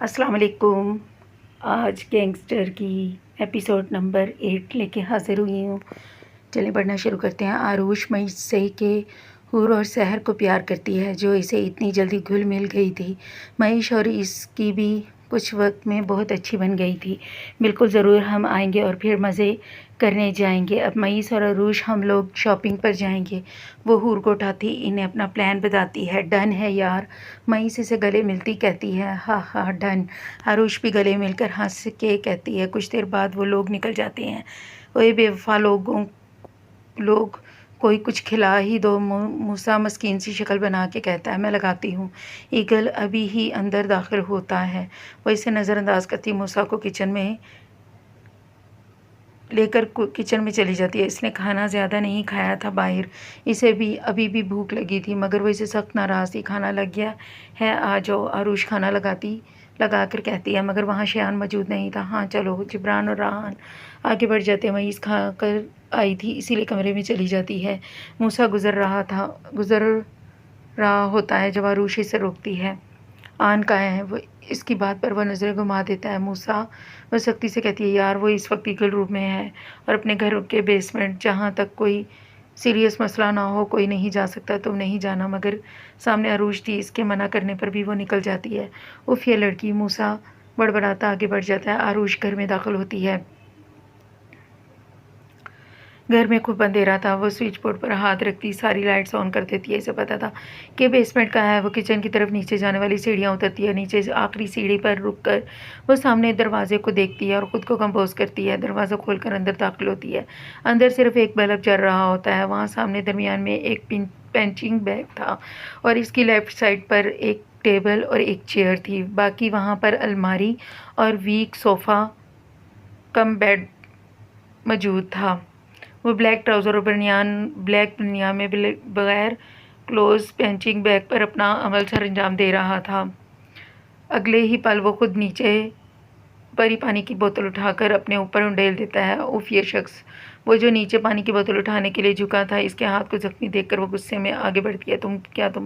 अस्सलाम वालेकुम। आज गैंगस्टर की एपिसोड नंबर 8 लेके हाज़िर हुई हूँ। चलिए पढ़ना शुरू करते हैं। आरुष मई से के हूर और सहर को प्यार करती है जो इसे इतनी जल्दी घुल मिल गई थी। महेश और इसकी भी कुछ वक्त में बहुत अच्छी बन गई थी। बिल्कुल ज़रूर हम आएंगे और फिर मज़े करने जाएंगे। अब मईस और अरूश हम लोग शॉपिंग पर जाएंगे। वो हूर को उठाती इन्हें अपना प्लान बताती है। डन है यार। मईस इसे गले मिलती कहती है हाँ हाँ डन। अरूश भी गले मिलकर हंस के कहती है। कुछ देर बाद वो लोग निकल जाते हैं। ओए बेवफा लोग कोई कुछ खिला ही दो। मूसा मस्कीन सी शक्ल बना के कहता है मैं लगाती हूँ। ईगल अभी ही अंदर दाखिल होता है। वो इसे नज़रअंदाज करती मूसा को किचन में लेकर किचन में चली जाती है। इसने खाना ज़्यादा नहीं खाया था बाहर। इसे भी अभी भी भूख लगी थी मगर वो इसे सख्त नाराज़ थी। खाना लग गया है आ जाओ। आरुष खाना लगा कर कहती है मगर वहाँ शयान मौजूद नहीं था। हाँ चलो। जिब्रान और राहान आगे बढ़ जाते हैं। मईस खा कर आई थी इसीलिए कमरे में चली जाती है। मूसा गुज़र रहा होता है जब आरुष इसे रोकती है। आन कहाँ है वो? इसकी बात पर वह नज़रें घुमा देता है। मूसा वह सख्ती से कहती है यार वो इस वक्त ईगल रूम में है और अपने घर के बेसमेंट। जहाँ तक कोई सीरियस मसला ना हो कोई नहीं जा सकता। तुम नहीं जाना। मगर सामने अरूज थी। इसके मना करने पर भी वो निकल जाती है। उफ ये लड़की। मूसा बड़बड़ाता आगे बढ़ जाता है। आरुष घर में दाखिल होती है। घर में खूब अंधेरा था। वो स्विच बोर्ड पर हाथ रखती सारी लाइट्स ऑन कर देती है। इसे पता था कि बेसमेंट कहाँ है। वो किचन की तरफ नीचे जाने वाली सीढ़ियाँ उतरती है। नीचे आखिरी सीढ़ी पर रुककर वो सामने दरवाजे को देखती है और ख़ुद को कंपोज करती है। दरवाज़ा खोलकर अंदर दाखिल होती है। अंदर सिर्फ एक बल्ब जल रहा होता है। वहाँ सामने दरमियान में एक पंचिंग बैग था और इसकी लेफ़्ट साइड पर एक टेबल और एक चेयर थी। बाकी वहाँ पर अलमारी और वीक सोफ़ा कम बेड मौजूद था। वो ब्लैक ट्राउज़र और ब्लैक बनियान में बगैर क्लोज पंचिंग बैग पर अपना अमल सर अंजाम दे रहा था। अगले ही पल वो खुद नीचे परी पानी की बोतल उठाकर अपने ऊपर उंडेल देता है। उफ ये शख्स। वो जो नीचे पानी की बोतल उठाने के लिए झुका था इसके हाथ को जख्मी देखकर वो गुस्से में आगे बढ़ती है। तुम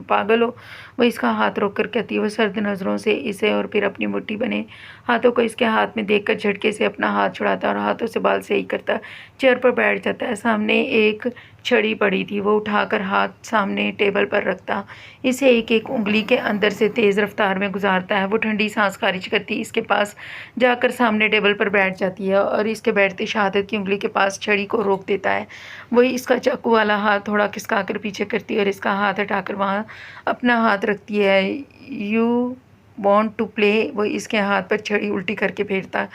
पागल हो? वो इसका हाथ रोककर कहती है। वो सर्द नज़रों से इसे और फिर अपनी मुट्ठी बने हाथों को इसके हाथ में देखकर झटके से अपना हाथ छुड़ाता और हाथों से बाल सही करता चेयर पर बैठ जाता है। सामने एक छड़ी पड़ी थी। वो उठाकर हाथ सामने टेबल पर रखता इसे एक एक उंगली के अंदर से तेज़ रफ्तार में गुजारता है। वो ठंडी सांस खारिज करती इसके पास जाकर सामने टेबल पर बैठ जाती है और इसके बैठते शहादत की उंगली के पास छड़ी को रोक देता है। वही इसका चाकू वाला हाथ थोड़ा खिसका कर पीछे करती है और इसका हाथ हटाकर वहाँ अपना हाथ रखती है। You want to play? वो इसके हाथ पर छड़ी उल्टी करके फेरता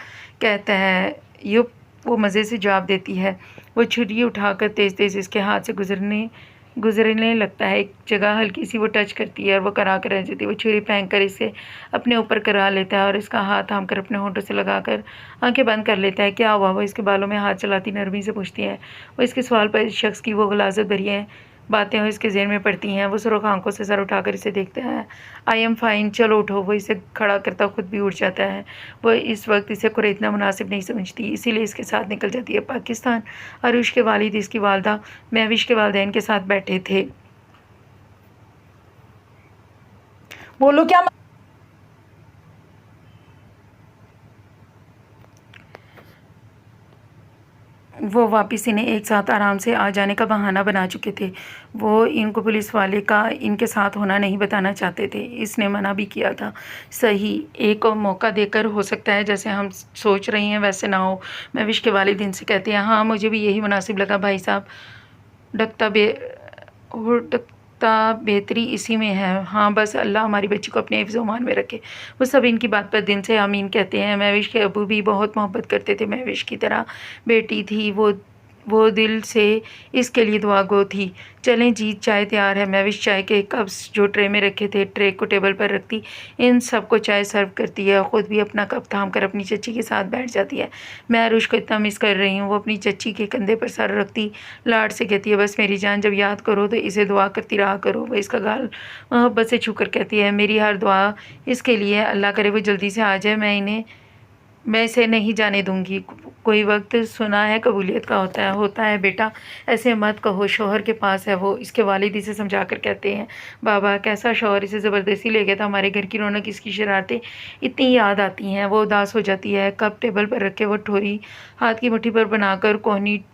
कहता है यू। वो मज़े से जवाब देती है। वो छुरी उठाकर तेज़ तेज़ इसके हाथ से गुजरने लगता है। एक जगह हल्की सी वो टच करती है और वो करा कर रह जाती है। वो छुरी फेंक कर इसे अपने ऊपर करा लेता है और इसका हाथ थाम कर अपने होंठों से लगाकर आंखें बंद कर लेता है। क्या हुआ? वो इसके बालों में हाथ चलाती नरमी से पूछती है। वो इसके सवाल पर इस शख्स की वो गलाजत भरी बातें हो इसके ज़हन में पड़ती हैं। वो सुर्ख आंखों से सर उठाकर इसे देखता है। आई एम फाइन, चलो उठो। वो इसे खड़ा करता खुद भी उठ जाता है। वो इस वक्त इसे कुरेदना मुनासिब नहीं समझती इसीलिए इसके साथ निकल जाती है। पाकिस्तान। अरुष के वालिद इसकी वालदा महविश के वालिदैन के साथ बैठे थे। बोलो क्या? वो वापस इन्हें एक साथ आराम से आ जाने का बहाना बना चुके थे। वो इनको पुलिस वाले का इनके साथ होना नहीं बताना चाहते थे। इसने मना भी किया था। सही एक और मौका देकर हो सकता है जैसे हम सोच रही हैं वैसे ना हो। महविश के वालिद इनसे कहते हैं हाँ मुझे भी यही मुनासिब लगा भाई साहब। डकता बेहतरी इसी में है। हाँ बस अल्लाह हमारी बच्ची को अपने हिफ्ज़ मान में रखे। वो सब इनकी बात पर दिन से आमीन कहते हैं। महविश के अबू भी बहुत मोहब्बत करते थे। महविश की तरह बेटी थी वो दिल से इसके लिए दुआ गो थी। चलें जी चाय तैयार है। महविश चाय के कप्स जो ट्रे में रखे थे ट्रे को टेबल पर रखती इन सबको चाय सर्व करती है। ख़ुद भी अपना कप थाम कर अपनी चच्ची के साथ बैठ जाती है। मैं अरुष को इतना मिस कर रही हूँ। वो अपनी चच्ची के कंधे पर सर रखती लाड से कहती है बस मेरी जान जब याद करो तो इसे दुआ करती रहा करो। वह इसका गाल मोहब्बत से छूकर कहती है मेरी हर दुआ इसके लिए। अल्लाह करे वो जल्दी से आ जाए। मैं इसे नहीं जाने दूंगी। कोई वक्त सुना है कबूलियत का होता है बेटा, ऐसे मत कहो, शौहर के पास है वो। इसके वालिद इसे समझा कर कहते हैं, बाबा कैसा शौहर, इसे ज़बरदस्ती ले गया था, हमारे घर की रौनक, इसकी शरारतें इतनी याद आती हैं। वो उदास हो जाती है। कप टेबल पर रखे वो ठोरी हाथ की मुट्ठी पर बनाकर कोहनी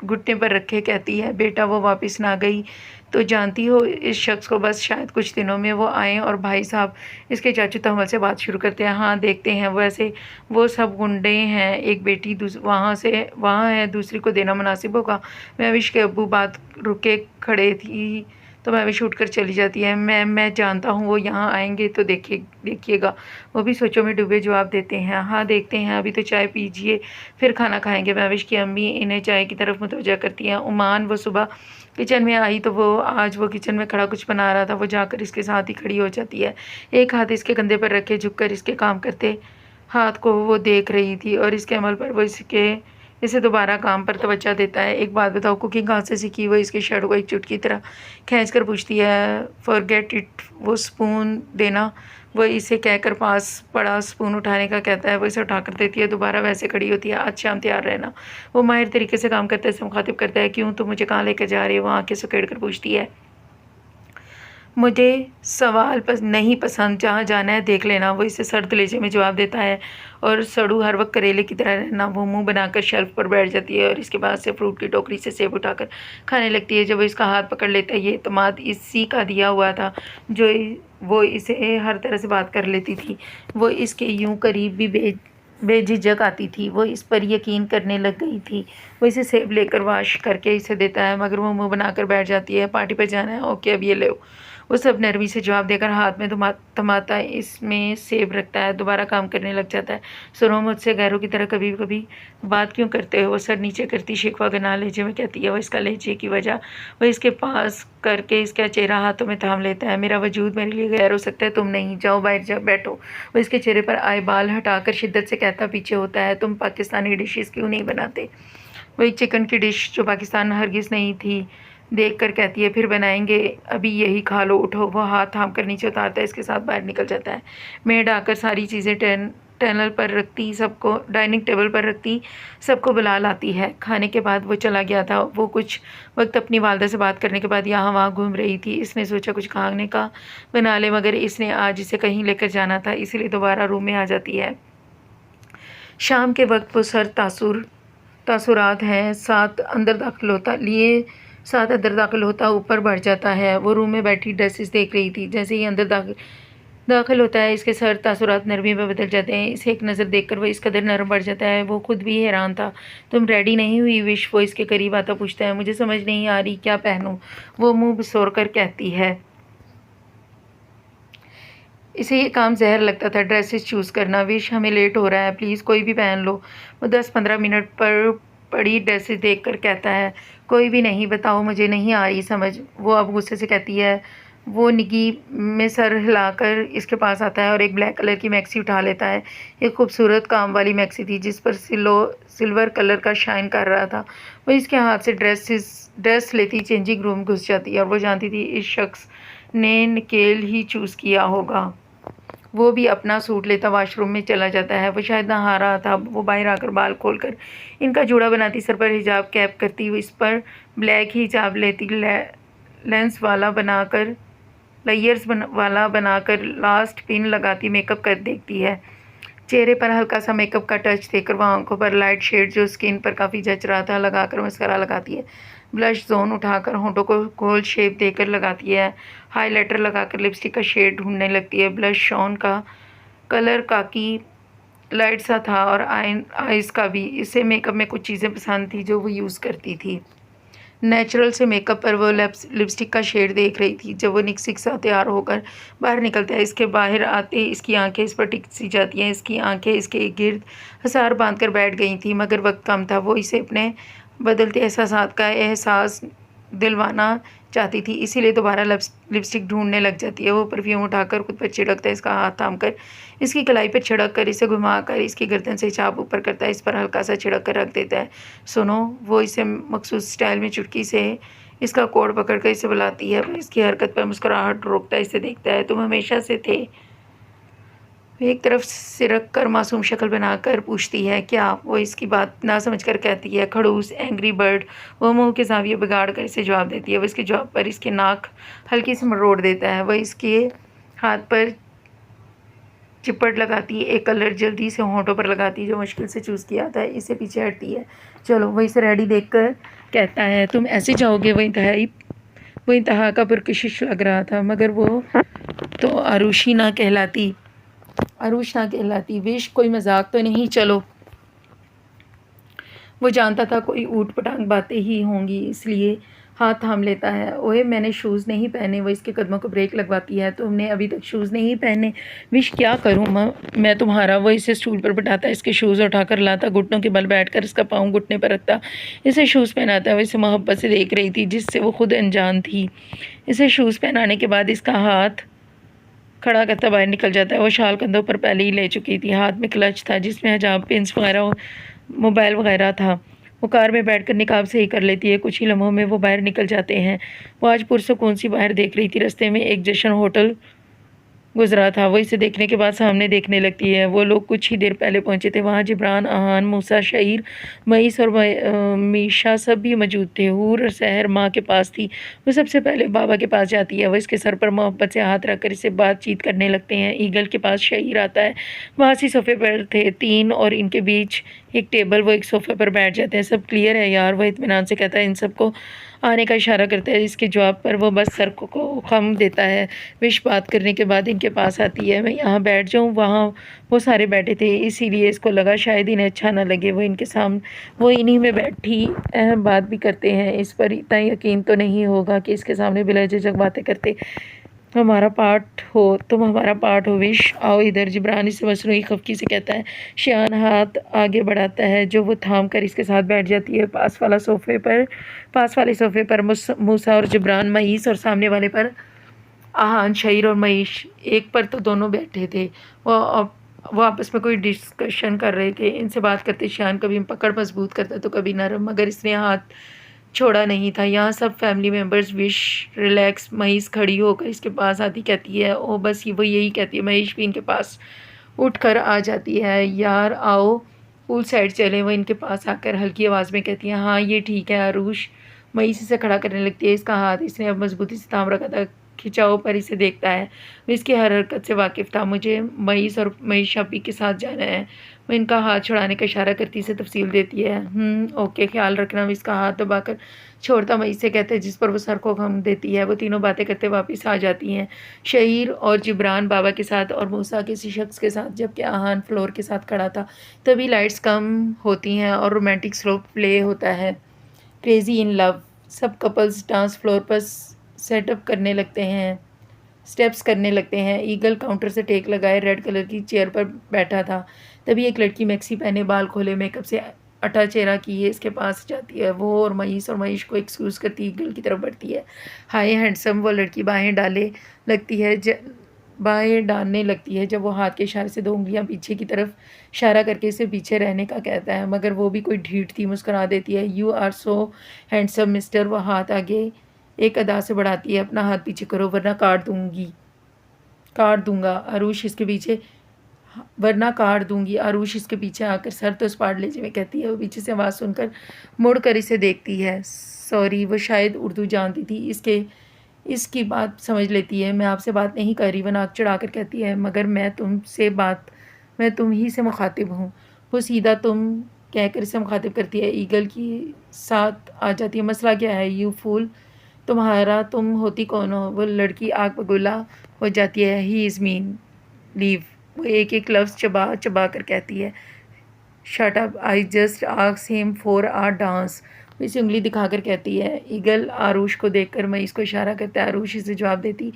घुटने पर रखे कहती है, बेटा वो वापस ना गई तो जानती हो इस शख्स को, बस शायद कुछ दिनों में वो आए। और भाई साहब इसके चाचू तहमल से बात शुरू करते हैं, हाँ देखते हैं, वैसे वो सब गुंडे हैं, एक बेटी वहाँ है, दूसरी को देना मुनासिब होगा। महविश के अब्बू बात रुके खड़े थी तो महविश उठ कर चली जाती है, मैं जानता हूँ वो यहाँ आएंगे तो देखिएगा। वो भी सोचों में डूबे जवाब देते हैं, हाँ देखते हैं, अभी तो चाय पीजिए फिर खाना खाएंगे। महविश की अम्मी इन्हें चाय की तरफ मुतवज्जा करती हैं। उमान वो सुबह किचन में आई तो आज वो किचन में खड़ा कुछ बना रहा था। वो जाकर इसके साथ ही खड़ी हो जाती है, एक हाथ इसके कंधे पर रखे झुककर इसके काम करते हाथ को वो देख रही थी और इसके अमल पर वो इसे दोबारा काम पर तवज्जो देता है। एक बात बताओ, कुकिंग कहाँ से सीखी? वो इसके शर्ट को एक चुटकी तरह खींच कर पूछती है। फॉरगेट इट, वो स्पून देना, वो इसे कहकर पास पड़ा स्पून उठाने का कहता है। वो इसे उठा कर देती है, दोबारा वैसे खड़ी होती है। आज शाम तैयार रहना। वो माहिर तरीके से काम करते से मुखातिब करता है, क्यों तुम मुझे कहाँ लेकर जा रही हो? वो आँखें सुकेड़ कर पूछती है, मुझे सवाल नहीं पसंद, जहाँ जाना है देख लेना। वो इसे सर्द लहजे में जवाब देता है और सड़ू हर वक्त करेले की तरह रहना। वो मुंह बनाकर शेल्फ पर बैठ जाती है और इसके बाद से फ्रूट की टोकरी से सेब उठाकर खाने लगती है। जब वो इसका हाथ पकड़ लेता है, ये इत्मीनान इसी का दिया हुआ था जो वो इसे हर तरह से बात कर लेती थी। वो इसके यूं करीब भी बेझिझक आती थी। वो इस पर यकीन करने लग गई थी। वो इसे सेब लेकर वाश करके इसे देता है, मगर वो मुंह बनाकर बैठ जाती है। पार्टी पर जाना है? ओके, अब ये लो। वो सब नरमी से जवाब देकर हाथ में थमाता इसमें सेब रखता है, दोबारा काम करने लग जाता है। सुनो, मुझसे गैरों की तरह कभी कभी बात क्यों करते हो? वो सर नीचे करती शिकवा गना लहजे में कहती है। वो इसका लहजे की वजह वो इसके पास करके इसका चेहरा हाथों में थाम लेता है। मेरा वजूद मेरे लिए गैर हो सकता है, तुम नहीं। जाओ बाहर, जाओ बैठो। वो इसके चेहरे पर आए बाल हटाकर शिद्दत से कहता पीछे होता है, तुम पाकिस्तानी डिशेस क्यों नहीं बनाते? वही चिकन की डिश जो पाकिस्तान हरगिज़ नहीं थी देख कर कहती है, फिर बनाएंगे, अभी यही खा लो, उठो। वो हाथ थाम कर नीचे उतारता है, इसके साथ बाहर निकल जाता है। मेड आकर सारी चीज़ें टैनल पर रखती, सबको डाइनिंग टेबल पर रखती, सबको बुला लाती है। खाने के बाद वो चला गया था। वो कुछ वक्त अपनी वालदा से बात करने के बाद यहाँ वहाँ घूम रही थी। इसने सोचा कुछ खाने का बना ले, मगर इसने आज इसे कहीं लेकर जाना था, इसीलिए दोबारा रूम में आ जाती है। शाम के वक्त वो तासुरात हैं, साथ अंदर दाखिल होता ऊपर बढ़ जाता है। वो रूम में बैठी ड्रेसेस देख रही थी। जैसे ही अंदर दाखिल होता है, इसके सर तासुरात नरमी में बदल जाते हैं। इसे एक नज़र देखकर वो इस कदर नरम बढ़ जाता है, वो खुद भी हैरान था। तुम रेडी नहीं हुई विश? वो इसके करीब आता पूछता है। मुझे समझ नहीं आ रही क्या पहनूं? वो मुंह बिसोर कर कहती है। इसे ये काम जहर लगता था, ड्रेसेस चूज़ करना। विश, हमें लेट हो रहा है, प्लीज़ कोई भी पहन लो। वो 10-15 मिनट पर पड़ी ड्रेसेस देखकर कहता है, कोई भी नहीं, बताओ, मुझे नहीं आ रही समझ। वो अब गुस्से से कहती है। वो निगी में सर हिलाकर इसके पास आता है और एक ब्लैक कलर की मैक्सी उठा लेता है। एक खूबसूरत काम वाली मैक्सी थी जिस पर सिल्वर कलर का शाइन कर रहा था। वो इसके हाथ से ड्रेस लेती चेंजिंग रूम घुस जाती है और वो जानती थी इस शख्स ने निकेल ही चूज़ किया होगा। वो भी अपना सूट लेता वाशरूम में चला जाता है। वो शायद नहा रहा था। वो बाहर आकर बाल खोलकर इनका जूड़ा बनाती, सर पर हिजाब कैप करती, इस पर ब्लैक ही हिजाब लेती, लेयर्स वाला बनाकर लास्ट पिन लगाती, मेकअप कर देखती है। चेहरे पर हल्का सा मेकअप का टच देकर वह आंखों पर लाइट शेड जो स्किन पर काफ़ी जच रहा था लगाकर मस्करा लगाती है। ब्लश जोन उठाकर होंठों को गोल शेप देकर लगाती है। हाइलाइटर लगाकर लिपस्टिक का शेड ढूंढने लगती है। ब्लश शॉन का कलर काकी लाइट सा था और आइज़ का भी। इसे मेकअप में कुछ चीज़ें पसंद थी जो वो यूज़ करती थी। नेचुरल से मेकअप पर वो लिपस्टिक का शेड देख रही थी। जब वो निकसिक सा तैयार होकर बाहर निकलता है, इसके बाहर आते इसकी आंखें इस पर टिक सी जाती हैं। इसकी आंखें इसके गिर्द हसार बांध कर बैठ गई थी, मगर वक्त कम था। वो इसे अपने बदलते एहसास का एहसास दिलवाना चाहती थी, इसीलिए दोबारा लिपस्टिक ढूंढने लग जाती है। वो परफ्यूम उठाकर खुद पर छिड़कता है, इसका हाथ थाम कर इसकी कलाई पर छिड़क कर इसे घुमाकर इसकी गर्दन से चाप ऊपर करता है, इस पर हल्का सा छिड़क कर रख देता है। सुनो, वो इसे मखसूस स्टाइल में चुटकी से इसका कोट पकड़ कर इसे बुलाती है। वो इसकी हरकत पर मुस्कुराहट रोकता है, इसे देखता है। तुम हमेशा से थे वो एक तरफ सिरक कर मासूम शक्ल बनाकर पूछती है क्या। वो इसकी बात ना समझकर कहती है खड़ूस, एंग्री बर्ड। वो मुंह के ज़ाविये बिगाड़ कर इसे जवाब देती है। वो इसके जवाब पर इसके नाक हल्की से मरोड़ देता है। वह इसके हाथ पर चिपट लगाती है, एक कलर जल्दी से होंठों पर लगाती है जो मुश्किल से चूज़ किया आता है। इससे पीछे हटती है। चलो, वो इसे रेडी देखकर कहता है तुम ऐसे जाओगे। वो इंतहा का पुरकशिश लग रहा था, मगर वो तो अरूश ना कहलाती। विश कोई मजाक तो नहीं। चलो, वो जानता था कोई ऊट पटांग बातें ही होंगी, इसलिए हाथ थाम लेता है। ओए, मैंने शूज़ नहीं पहने। वो इसके कदमों को ब्रेक लगवाती है। तुमने अभी तक शूज़ नहीं पहने। विश, क्या करूँ मैं तुम्हारा। वो इसे स्टूल पर बिठाता, इसके शूज़ उठाकर लाता, घुटनों के बल बैठकर इसका पाँव घुटने पर रखता, इसे शूज़ पहनाता। वो इसे मोहब्बत से देख रही थी जिससे वो खुद अनजान थी। इसे शूज़ पहनाने के बाद इसका हाथ खड़ा करता बाहर निकल जाता है। वो शाल कंधों पर पहले ही ले चुकी थी। हाथ में क्लच था जिसमें हिजाब, पिन्स वगैरह, मोबाइल वगैरह था। वो कार में बैठकर निकाब सही कर लेती है। कुछ ही लम्हों में वो बाहर निकल जाते हैं। वो आज पुरसुकून सी बाहर देख रही थी। रास्ते में एक जश्न होटल गुजरा था। वो इसे देखने के बाद सामने देखने लगती है। वो लोग कुछ ही देर पहले पहुंचे थे। वहाँ जिब्रान, आहान, मूसा, शहीर, मईस और मीशा सब भी मौजूद थे। हूर और सहर माँ के पास थी। वो सबसे पहले बाबा के पास जाती है। वो इसके सर पर मोहब्बत से हाथ रखकर इससे बातचीत करने लगते हैं। ईगल के पास शहीर आता है। वहाँ सी सोफ़े पर थे तीन और इनके बीच एक टेबल। वो एक सोफ़े पर बैठ जाते हैं। सब क्लियर है यार, वह इत्मीनान से कहता है। इन सबको आने का इशारा करता है। इसके जवाब पर वो बस सर को खम देता है। विश बात करने के बाद इनके पास आती है। मैं यहाँ बैठ जाऊँ। वहाँ वो सारे बैठे थे, इसीलिए इसको लगा शायद इन्हें अच्छा ना लगे। वो इन्हीं में बैठी अहम बात भी करते हैं। इस पर इतना यकीन तो नहीं होगा कि इसके सामने बिला झिझक बातें करते। तुम हमारा पार्ट हो। विश, आओ इधर। जिब्रान इसे मसनूई खफकी से कहता है। शियान हाथ आगे बढ़ाता है जो वो थाम कर इसके साथ बैठ जाती है। पास वाले सोफ़े पर मूसा और जिब्रान, मईस, और सामने वाले पर आहान, शहीर और मईश। एक पर तो दोनों बैठे थे। वो आपस में कोई डिस्कशन कर रहे थे। इनसे बात करते शियान कभी पकड़ मजबूत करता तो कभी नरम, मगर इसने हाथ छोड़ा नहीं था। यहाँ सब family members. Wish relax. Mahesh खड़ी होकर इसके पास आती कहती है ओ बस वो यही कहती है। महेश भी इनके पास उठ कर आ जाती है। यार आओ पूल साइड चले। वो इनके पास आकर हल्की आवाज़ में कहती है हाँ ये ठीक है। आरुष महेश इसे खड़ा करने लगती है। इसका हाथ इसने अब मजबूती से थाम रखा था। खिंचाव पर इसे देखता है। वो इसकी हर हरकत से वाकिफ़ था। मुझे मईस और मईश अभी के साथ जाना है। वो इनका हाथ छुड़ाने का इशारा करती से तफसील देती है। ओके, ख्याल रखना। वो इसका हाथ दबाकर छोड़ता मईस से कहते हैं जिस पर वो सर को गम देती है। वो तीनों बातें करते वापस आ जाती हैं। शहीर और जिब्रान बाबा के साथ और मूसा किसी शख्स के साथ, जबकि आहान फ्लोर के साथ खड़ा था। तभी लाइट्स कम होती हैं और रोमांटिक स्लो प्ले होता है। Crazy in love. सब कपल्स डांस फ्लोर पर स्टेप्स करने लगते हैं। ईगल काउंटर से टेक लगाए रेड कलर की चेयर पर बैठा था। तभी एक लड़की मैक्सी पहने, बाल खोले, मेकअप से अटा चेहरा किए इसके पास जाती है। वो और मईश को एक्सक्यूज़ करती ईगल की तरफ बढ़ती है। हाय हैंडसम। वो लड़की बाहें डालने लगती है जब वो हाथ के इशारे से दो उंगलियां पीछे की तरफ इशारा करके इसे पीछे रहने का कहता है, मगर वो भी कोई ढीठ थी। मुस्कुरा देती है। You are so handsome mister. वो हाथ आगे एक अदा से बढ़ाती है। अपना हाथ पीछे करो वरना काट दूंगी। आरुष इसके पीछे आकर सर तो पाड़ ले में कहती है। वो पीछे से आवाज़ सुनकर मुड़ कर इसे देखती है। सॉरी। वो शायद उर्दू जानती थी। इसकी बात समझ लेती है। मैं आपसे बात नहीं कर रही। वो नाक चढ़ा कर कहती है मगर मैं तुम ही से मुखातिब हूँ। वो सीधा तुम कहकर इसे मुखातिब करती है। ईगल की साथ आ जाती है। मसला क्या है यू फूल। तुम होती कौन हो। वो लड़की आग बगुला हो जाती है। He is mean leave. वो एक एक लफ्ज़ चबा चबा कर कहती है shut up, I just asked him for our dance. वो इसे उंगली दिखाकर कहती है। ईगल आरुष को देखकर मईस को इशारा करता है। आरुष इसे जवाब देती।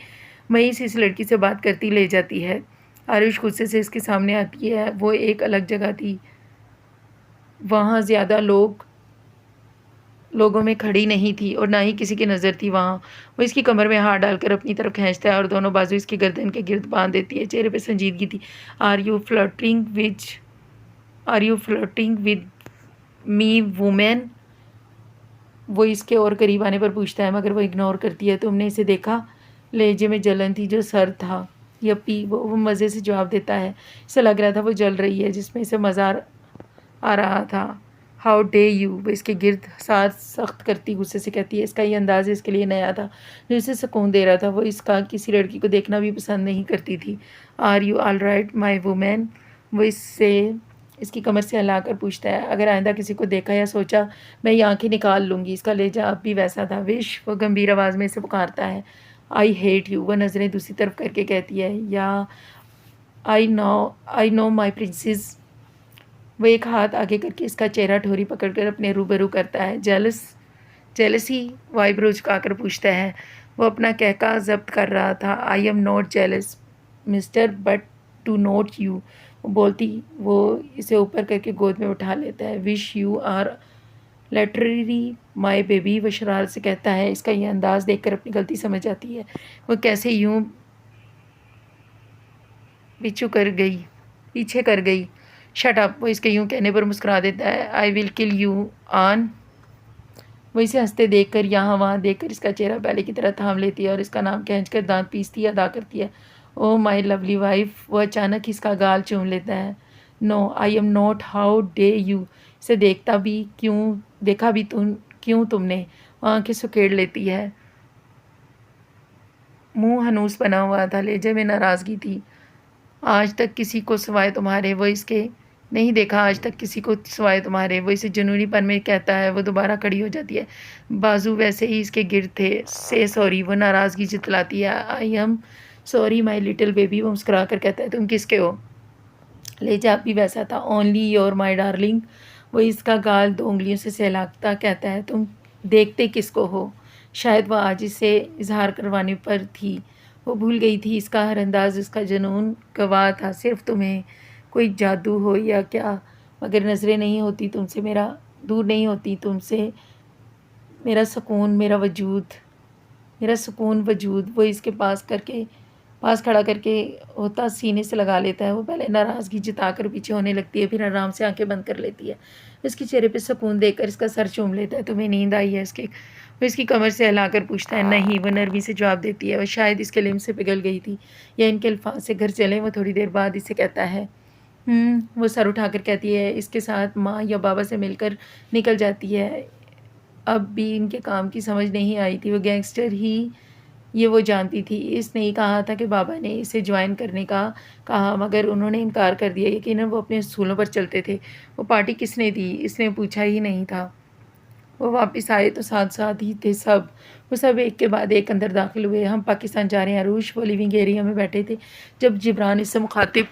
मईस इस लड़की से बात करती ले जाती है। आरुष गुस्से से इसके सामने आती है। वो एक अलग जगह थी। वहाँ ज़्यादा लोगों में खड़ी नहीं थी और ना ही किसी की नज़र थी वहाँ। वो इसकी कमर में हाथ डालकर अपनी तरफ खींचता है और दोनों बाजू इसकी गर्दन के गिर्द बांध देती है। चेहरे पे संजीदगी थी। Are you flirting with me women. वो इसके और करीब आने पर पूछता है, मगर वो इग्नोर करती है। तुमने इसे देखा। लहजे में जलन थी जो सर था। यप्पी, वो मज़े से जवाब देता है। इसे लग रहा था वो जल रही है, जिसमें इसे मज़ा आ रहा था। हाउ डे यू, वो इसके गिर्द साथ सख्त करती गुस्से से कहती है। इसका ये अंदाज़ इसके लिए नया था जो इसे सुकून दे रहा था। वो इसका किसी लड़की को देखना भी पसंद नहीं करती थी। Are you all right my women, वो इससे इसकी कमर से हिलाकर पूछता है। अगर आइंदा किसी को देखा या सोचा मैं ये आंखें निकाल लूँगी। इसका लहजा अब भी वैसा था। विश, वो गंभीर आवाज़ में इसे पुकारता है। आई हेट यू, वह नज़रें दूसरी तरफ करके कहती है। या आई नो माई प्रिंसेस, वो एक हाथ आगे करके इसका चेहरा ठोरी पकड़कर अपने रूबरू करता है। जेलसी, वो आईब्रो झुकाकर पूछता है। वो अपना कहका जब्त कर रहा था। I am not jealous mister, but to note you, वो बोलती वो इसे ऊपर करके गोद में उठा लेता है। Wish you are literally my baby, वो शरारत से कहता है। इसका ये अंदाज़ देखकर अपनी गलती समझ आती है। वो कैसे यूँ पीछे कर गई। शट अप, वो इसके यूँ कहने पर मुस्कुरा देता है। I will kill you on, वो इसे हंसते देखकर यहाँ वहाँ देखकर इसका चेहरा पहले की तरह थाम लेती है और इसका नाम खींचकर दांत पीसती अदा करती है। ओ माई लवली वाइफ, वो अचानक इसका गाल चूम लेता है। No I am not, how dare you, इसे देखा भी क्यों तुमने, वो आंखें सुकेड़ लेती है। मुंह हनूस बना हुआ था, लहजे में नाराज़गी थी। आज तक किसी को सिवाय तुम्हारे, वो इसके नहीं देखा आज तक किसी को सिवाय तुम्हारे, वो इसे जुनूनीपन में कहता है। वो दोबारा खड़ी हो जाती है। बाजू वैसे ही इसके गिर्द थे। से सॉरी, वो नाराज़गी जतलाती है। I am sorry my little baby, वो मुस्कुरा कर कहता है। तुम किसके हो? लहजा भी वैसा था। ओनली योर माई डार्लिंग, वो इसका गाल 2 उंगलियों से सहलाता कहता है। तुम देखते किसको हो? शायद वह आज इसे इजहार करवाने पर थी। वो भूल गई थी इसका हर अंदाज, उसका जुनून गवाह था। सिर्फ तुम्हें कोई जादू हो या क्या, मगर नज़रें नहीं होती तुमसे, दूर नहीं होती तुमसे मेरा सुकून वजूद, वो इसके पास खड़ा करके होता सीने से लगा लेता है। वो पहले नाराज़गी जताकर पीछे होने लगती है, फिर आराम से आंखें बंद कर लेती है। इसके चेहरे पे सुकून देखकर इसका सर चूम लेता है। तुम्हें नींद आई है? वो इसकी कमर से हिलाकर पूछता है। नहीं, वो नरमी से जवाब देती है। वो शायद इसके लिम्स से पिघल गई थी या इनके अल्फाज से घर चले। वो थोड़ी देर बाद इसे कहता है। वो सर उठाकर कहती है। इसके साथ माँ या बाबा से मिलकर निकल जाती है। अब भी इनके काम की समझ नहीं आई थी। वो गैंगस्टर ही ये वो जानती थी। इसने ही कहा था कि बाबा ने इसे ज्वाइन करने का कहा, मगर उन्होंने इनकार कर दिया। यकीनन वो अपने असूलों पर चलते थे। वो पार्टी किसने दी, इसने पूछा ही नहीं था। वो वापस आए तो साथ साथ ही थे सब। वो सब एक के बाद एक अंदर दाखिल हुए। हम पाकिस्तान जा रहे हैं अरूश, वो लिविंग एरिया में बैठे थे जब जिब्रान इससे मुखातिब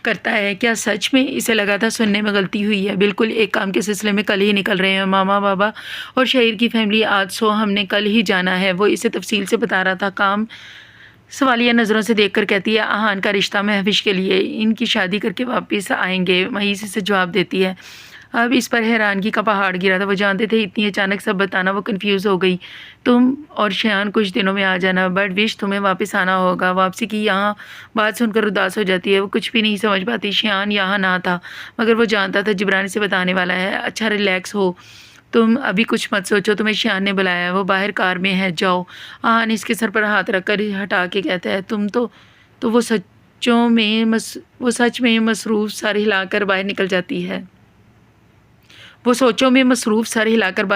करता है। क्या सच में? इसे लगा था सुनने में गलती हुई है। बिल्कुल, एक काम के सिलसिले में कल ही निकल रहे हैं। मामा, बाबा और शहीर की फैमिली आज, सो हमने कल ही जाना है। वो इसे तफसील से बता रहा था। काम सवालिया नज़रों से देखकर कहती है। आहान का रिश्ता महविश के लिए, इनकी शादी करके वापस आएंगे, महीस इसे जवाब देती है। अब इस पर हैरानगी का पहाड़ गिरा था। वो जानते थे इतनी अचानक सब बताना। वो कंफ्यूज हो गई। तुम और शयान कुछ दिनों में आ जाना, बट विश तुम्हें वापस आना होगा। वापसी की यहाँ बात सुनकर उदास हो जाती है। वो कुछ भी नहीं समझ पाती। शयान यहाँ ना था, मगर वो जानता था जिब्रान से बताने वाला है। अच्छा, रिलैक्स हो तुम, अभी कुछ मत सोचो, तुम्हें शयान ने बुलाया है, वो बाहर कार में है, जाओ। आहान इसके सर पर हाथ रखकर हटा के कहता है। तुम तो वो सच में मसरूफ़ सर हिलाकर बाहर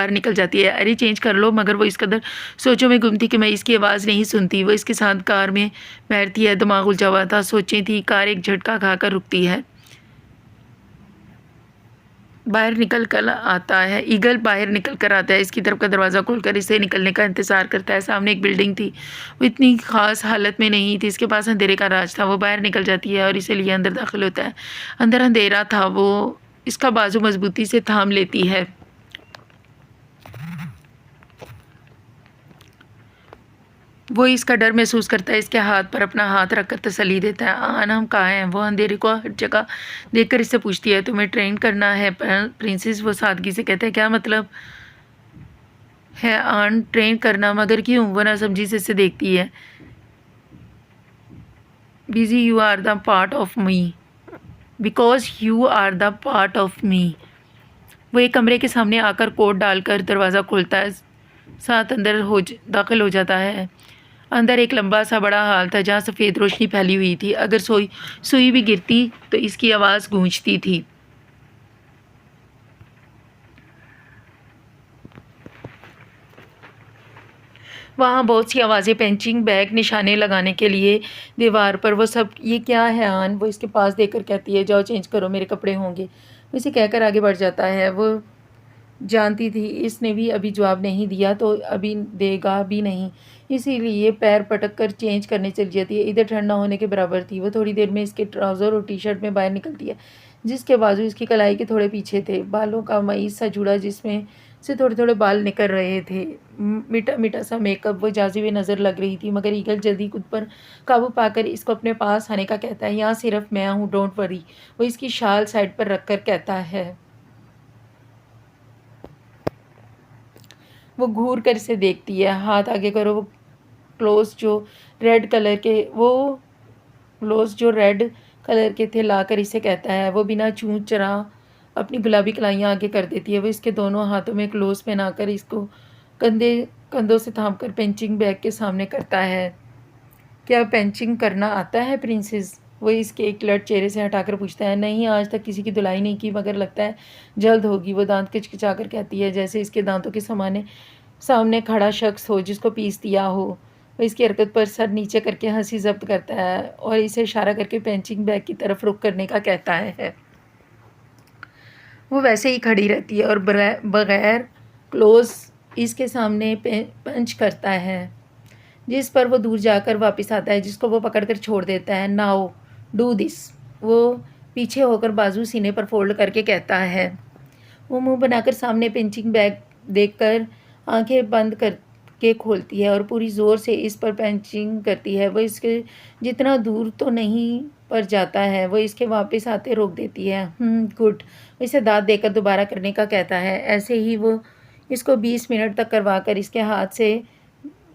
निकल जाती है। अरे चेंज कर लो, मगर वो इस कदर सोचों में गुम थी कि मैं इसकी आवाज़ नहीं सुनती। वो इसके साथ कार में बैठती है। दिमाग उलझा हुआ था। सोचें थी। कार एक झटका खाकर रुकती है। ईगल बाहर निकल कर आता है। इसकी तरफ का दरवाज़ा खोलकर इसे निकलने का इंतज़ार करता है। सामने एक बिल्डिंग थी। वो इतनी ख़ास हालत में नहीं थी। इसके पास अंधेरे का राज था। वो बाहर निकल जाती है और इसे लिए अंदर दाखिल होता है। अंदर अंधेरा था। वो इसका बाजू मजबूती से थाम लेती है। वो इसका डर महसूस करता है। इसके हाथ पर अपना हाथ रखकर तसल्ली देता है। आन, हम कहाँ हैं? वो अंधेरे को हर जगह देखकर इससे पूछती है। तुम्हें ट्रेन करना है प्रिंसेस? वो सादगी से कहता है। क्या मतलब है आन ट्रेन करना? मगर क्यों? वो ना समझी से इससे देखती है। Busy you are the part of me, because you are the part of me. वो एक कमरे के सामने आकर कोट डालकर दरवाज़ा खोलता है, साथ अंदर दाखिल हो जाता है। अंदर एक लंबा सा बड़ा हॉल था जहाँ सफ़ेद रोशनी फैली हुई थी। अगर सुई भी गिरती तो इसकी आवाज़ गूंजती थी। वहाँ बहुत सी आवाज़ें, पंचिंग बैग, निशाने लगाने के लिए दीवार पर। वो सब ये क्या है आन? वो इसके पास देखकर कहती है, जाओ चेंज करो, मेरे कपड़े होंगे। वो इसे कहकर आगे बढ़ जाता है। वो जानती थी इसने भी अभी जवाब नहीं दिया तो अभी देगा भी नहीं, इसीलिए पैर पटक कर चेंज करने चली जाती है। इधर ठंड ना होने के बराबर थी। वो थोड़ी देर में इसके ट्राउज़र और टी शर्ट में बाहर निकलती है, जिसके बाजू इसकी कलाई के थोड़े पीछे थे। बालों का मई सा जुड़ा जिसमें से थोड़े थोड़े बाल निकल रहे थे। मीठा मीठा सा मेकअप वो जाजी हुई नज़र लग रही थी। मगर ईगल जल्दी खुद पर काबू पाकर इसको अपने पास आने का कहता है। यहाँ सिर्फ मैं हूँ, डोंट वरी। वो इसकी शाल साइड पर रख कर कहता है। वो घूर कर इसे देखती है। हाथ आगे करो। वो क्लोज जो रेड कलर के वो क्लोज जो रेड कलर के थे लाकर इसे कहता है। वो बिना चूं चरा अपनी गुलाबी कलाइयाँ आगे कर देती है। वो इसके दोनों हाथों में क्लोज पहनाकर इसको कंधों से थामकर पेंचिंग बैग के सामने करता है। क्या पेंचिंग करना आता है प्रिंसेस? वो इसके एक लट चेहरे से हटाकर पूछता है। नहीं, आज तक किसी की धुलाई नहीं की, मगर लगता है जल्द होगी। वो दांत किचकिचाकर कहती है, जैसे इसके दांतों के सामने खड़ा शख्स हो जिसको पीस दिया हो। वो इसकी हरकत पर सर नीचे करके हंसी जब्त करता है और इसे इशारा करके पेंचिंग बैग की तरफ रुख करने का कहता है। वो वैसे ही खड़ी रहती है और बगैर क्लोज इसके सामने पंच करता है, जिस पर वो दूर जाकर वापस आता है, जिसको वो पकड़कर छोड़ देता है। Now do this. वो पीछे होकर बाजू सीने पर फोल्ड करके कहता है। वो मुंह बनाकर सामने पेंचिंग बैग देखकर आंखें बंद करके खोलती है और पूरी ज़ोर से इस पर पेंचिंग करती है। वो इसके जितना दूर तो नहीं पर जाता है। वो इसके वापस आते रोक देती है। गुड। इसे दांत देकर दोबारा करने का कहता है। ऐसे ही वो इसको 20 मिनट तक करवाकर इसके हाथ से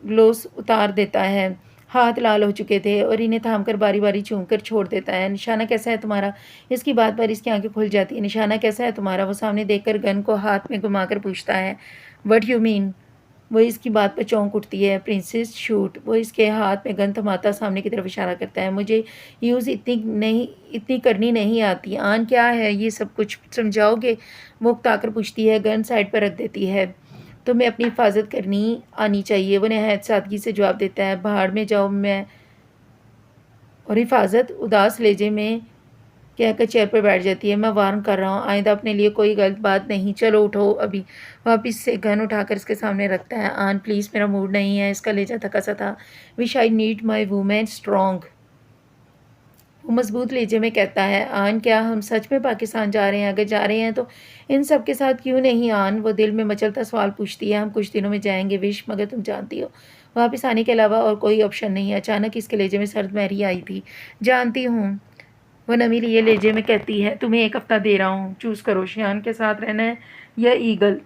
ग्लोव्स उतार देता है। हाथ लाल हो चुके थे और इन्हें थामकर बारी बारी चूमकर छोड़ देता है। निशाना कैसा है तुम्हारा? इसकी बात पर इसकी आंखें खुल जाती है। निशाना कैसा है तुम्हारा? वो सामने देखकर गन को हाथ में घुमाकर पूछता है। What you mean? वो इसकी बात पर चौंक उठती है। Princess shoot. वो इसके हाथ में गन थमाता सामने की तरफ इशारा करता है। मुझे यूज़ इतनी करनी नहीं आती। आन क्या है ये सब कुछ, समझाओगे? वो उकताकर पूछती है। गन साइड पर रख देती है। तुम्हें अपनी हिफाजत करनी आनी चाहिए। वो नहायत सादगी से जवाब देता है। बाहर में जाओ। मैं और हिफाजत उदास लहजे में कहकर चेयर पर बैठ जाती है। मैं वार्न कर रहा हूँ, आइंदा अपने लिए कोई गलत बात नहीं। चलो उठो अभी। वापिस से गन उठाकर इसके सामने रखता है। आन प्लीज़, मेरा मूड नहीं है। इसका लहजा थका सा था। Wish I need my women strong. वो मजबूत लहजे में कहता है। आन क्या हम सच में पाकिस्तान जा रहे हैं? अगर जा रहे हैं तो इन सब के साथ क्यों नहीं? आन वो दिल में मचलता सवाल पूछती है। हम कुछ दिनों में जाएंगे विश, मगर तुम जानती हो वापस आने के अलावा और कोई ऑप्शन नहीं है। अचानक इसके लहजे में सर्द महरी आई थी। जानती हूँ, वो नमी लिए लहजे में कहती है। तुम्हें 1 हफ्ता दे रहा हूँ, चूज़ करो, शियान के साथ रहना है या ईगल।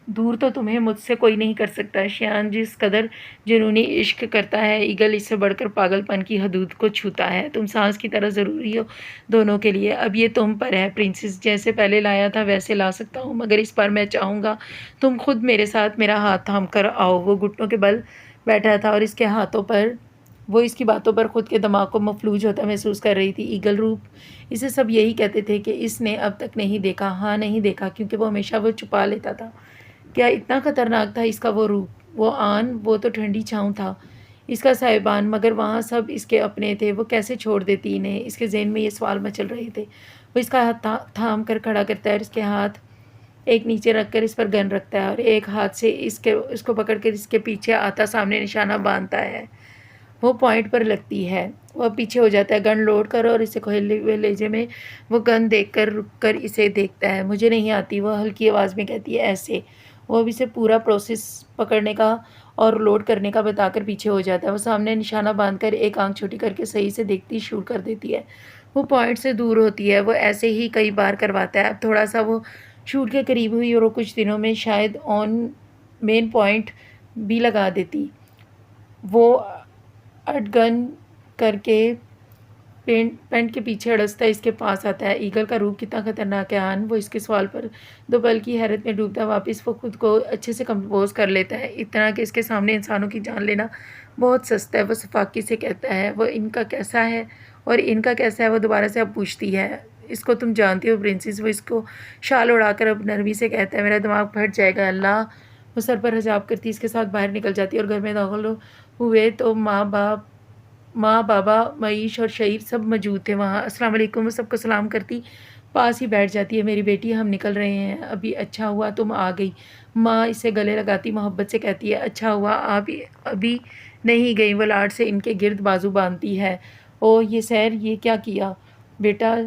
दूर तो तुम्हें मुझसे कोई नहीं कर सकता। श्यान जिस कदर जुनूनी इश्क करता है, ईगल इससे बढ़कर पागलपन की हदूद को छूता है। तुम सांस की तरह ज़रूरी हो दोनों के लिए। अब ये तुम पर है प्रिंसेस। जैसे पहले लाया था वैसे ला सकता हूँ, मगर इस बार मैं चाहूँगा तुम खुद मेरे साथ मेरा हाथ थाम कर आओ। वो घुटनों के बल बैठा था और इसके हाथों पर वो इसकी बातों पर खुद के दिमाग को मफलूज होता महसूस कर रही थी। ईगल रूप, इसे सब यही कहते थे कि इसने अब तक नहीं देखा। हाँ, नहीं देखा, क्योंकि वो हमेशा वो छुपा लेता था। क्या इतना खतरनाक था इसका वो रूप, वो आन? वो तो ठंडी छाँव था इसका साहिबान, मगर वहाँ सब इसके अपने थे। वो कैसे छोड़ देती इन्हें? इसके जहन में ये सवाल मचल रहे थे। वो इसका हाथ थाम कर खड़ा करता है और इसके हाथ एक नीचे रखकर इस पर गन रखता है और एक हाथ से इसको पकड़कर इसके पीछे आता सामने निशाना बांधता है। वो पॉइंट पर लगती है। वह पीछे हो जाता है। गन लोड करो। और इसे खोले हुए लहजे में वो गन देखकर रुककर इसे देखता है। मुझे नहीं आती, वह हल्की आवाज़ में कहती है। ऐसे वो अब इसे पूरा प्रोसेस पकड़ने का और लोड करने का बताकर पीछे हो जाता है। वो सामने निशाना बांधकर एक आंख छोटी करके सही से देखती शूट कर देती है। वो पॉइंट से दूर होती है। वो ऐसे ही कई बार करवाता है। अब थोड़ा सा वो शूट के करीब हुई और वो कुछ दिनों में शायद ऑन मेन पॉइंट भी लगा देती। वो अटगन करके पेंट के पीछे अड़सता इसके पास आता है। ईगल का रूप कितना खतरनाक है आन? वो इसके सवाल पर दो पल की हैरत में डूबता है। वापस वो खुद को अच्छे से कंपोज कर लेता है, इतना कि इसके सामने इंसानों की जान लेना बहुत सस्ता है। वो सफाकी से कहता है, वो इनका कैसा है और इनका कैसा है, वो दोबारा से अब पूछती है। इसको तुम जानती हो प्रिंसेस। वो इसको शाल उड़ाकर अब नरमी से कहता है, मेरा दिमाग फट जाएगा अल्लाह। वो सर पर हिजाब करती इसके साथ बाहर निकल जाती है और घर में दाखिल हुए तो माँ बाबा मईश और शहीद सब मौजूद थे वहाँ। अस्सलाम वालेकुम। वो सबको सलाम करती पास ही बैठ जाती है। मेरी बेटी, हम निकल रहे हैं अभी, अच्छा हुआ तुम आ गई। माँ इसे गले लगाती मोहब्बत से कहती है, अच्छा हुआ आप अभी नहीं गई। वो लाड से इनके गिर्द बाजू बांधती है। ओ ये सैर, ये क्या किया बेटा।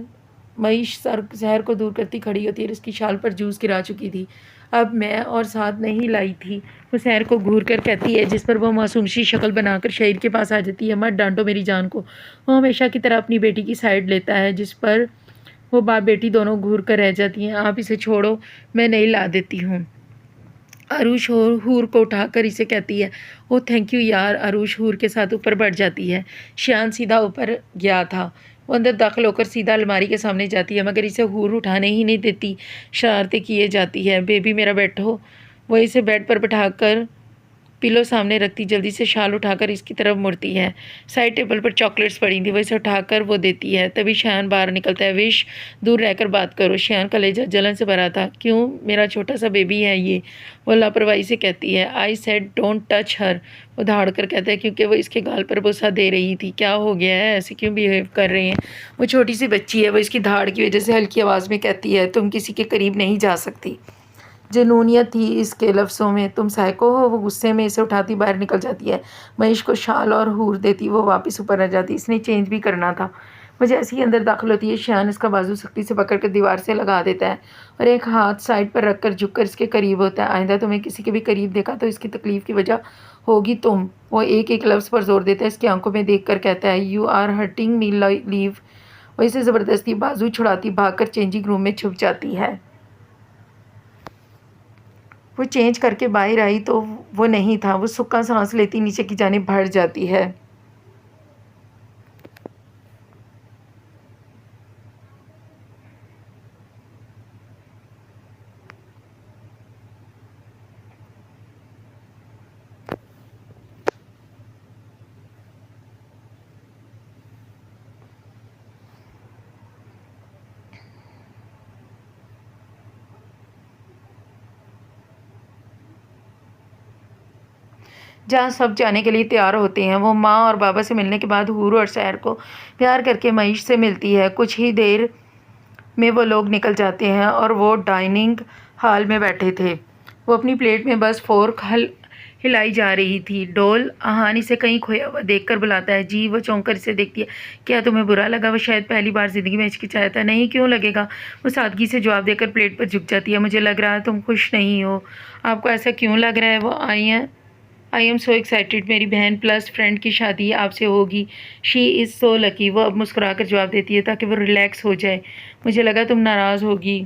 मईश शहर को दूर करती खड़ी होती है। इसकी शाल पर जूस गिरा चुकी थी, अब मैं और साथ नहीं लाई थी। वो शहर को घूर कर कहती है, जिस पर वो मासूम सी शक्ल बनाकर शहीद के पास आ जाती है। मत डांटो मेरी जान को। वो हमेशा की तरह अपनी बेटी की साइड लेता है, जिस पर वो बाप बेटी दोनों घूर कर रह जाती हैं। आप इसे छोड़ो, मैं नहीं ला देती हूँ। अरुष हूर को उठाकर इसे कहती है, ओ थैंक यू यार। अरुष हूर के साथ ऊपर बढ़ जाती है। श्यान सीधा ऊपर गया था। वो अंदर दाखिल होकर सीधा अलमारी के सामने जाती है, मगर इसे हूर उठाने ही नहीं देती। शरारतें किए जाती है। बेबी मेरा बैठो। वो इसे बेड पर बैठाकर पिलो सामने रखती जल्दी से शाल उठाकर इसकी तरफ मुड़ती है। साइड टेबल पर चॉकलेट्स पड़ी थी, वो इसे उठाकर वो देती है। तभी शयान बाहर निकलता है। विश दूर रहकर बात करो। शयान कलेजा जलन से भरा था। क्यों, मेरा छोटा सा बेबी है ये। वो लापरवाही से कहती है, I said don't touch her. वो धाड़ कर कहता है, क्योंकि वो इसके गाल पर बोसा दे रही थी। क्या हो गया है, ऐसे क्यों बिहेव कर रहे हैं। वो छोटी सी बच्ची है। वो इसकी धाड़ की वजह से हल्की आवाज़ में कहती है, तुम किसी के करीब नहीं जा सकती। जुनूनियत थी इसके लफ्ज़ों में। तुम साइको हो। वो गुस्से में इसे उठाती बाहर निकल जाती है। महेश को शाल और हूर देती वो वापस ऊपर आ जाती। इसने चेंज भी करना था। वो जैसे ही अंदर दाखिल होती है, श्यान इसका बाजू सख्ती से पकड़ कर दीवार से लगा देता है और एक हाथ साइड पर रखकर झुककर इसके करीब होता है। आइंदा तुम्हें किसी के भी करीब देखा तो इसकी तकलीफ़ की वजह होगी तुम। वो एक एक लफ्ज़ पर जोर देता है। इसकी आंखों में देख कर कहता है, you are hurting me, leave. वो इसे ज़बरदस्ती बाजू छुड़ाती भागकर चेंजिंग रूम में छुप जाती है। वो चेंज करके बाहर आई तो वो नहीं था। वो सूखा सांस लेती नीचे की जानिब बढ़ जाती है। जहाँ सब जाने के लिए तैयार होते हैं। वो माँ और बाबा से मिलने के बाद हूर और सैर को प्यार करके मईश से मिलती है। कुछ ही देर में वो लोग निकल जाते हैं और वो डाइनिंग हॉल में बैठे थे। वो अपनी प्लेट में बस फोर्क हिलाई जा रही थी। डोल आहान इसे कहीं खोया हुआ देखकर बुलाता है। जी। वो चौंक कर इसे देखती है। क्या तुम्हें बुरा लगा। वो शायद पहली बार ज़िंदगी में हिचकिचाया था। नहीं, क्यों लगेगा। वो सादगी से जवाब देकर प्लेट पर झुक जाती है। मुझे लग रहा है तुम खुश नहीं हो। आपको ऐसा क्यों लग रहा है। वो आई एम सो एक्साइटेड। मेरी बहन प्लस फ्रेंड की शादी आपसे होगी। She is so lucky. वो अब मुस्कुरा कर जवाब देती है ताकि वो रिलैक्स हो जाए। मुझे लगा तुम नाराज़ होगी।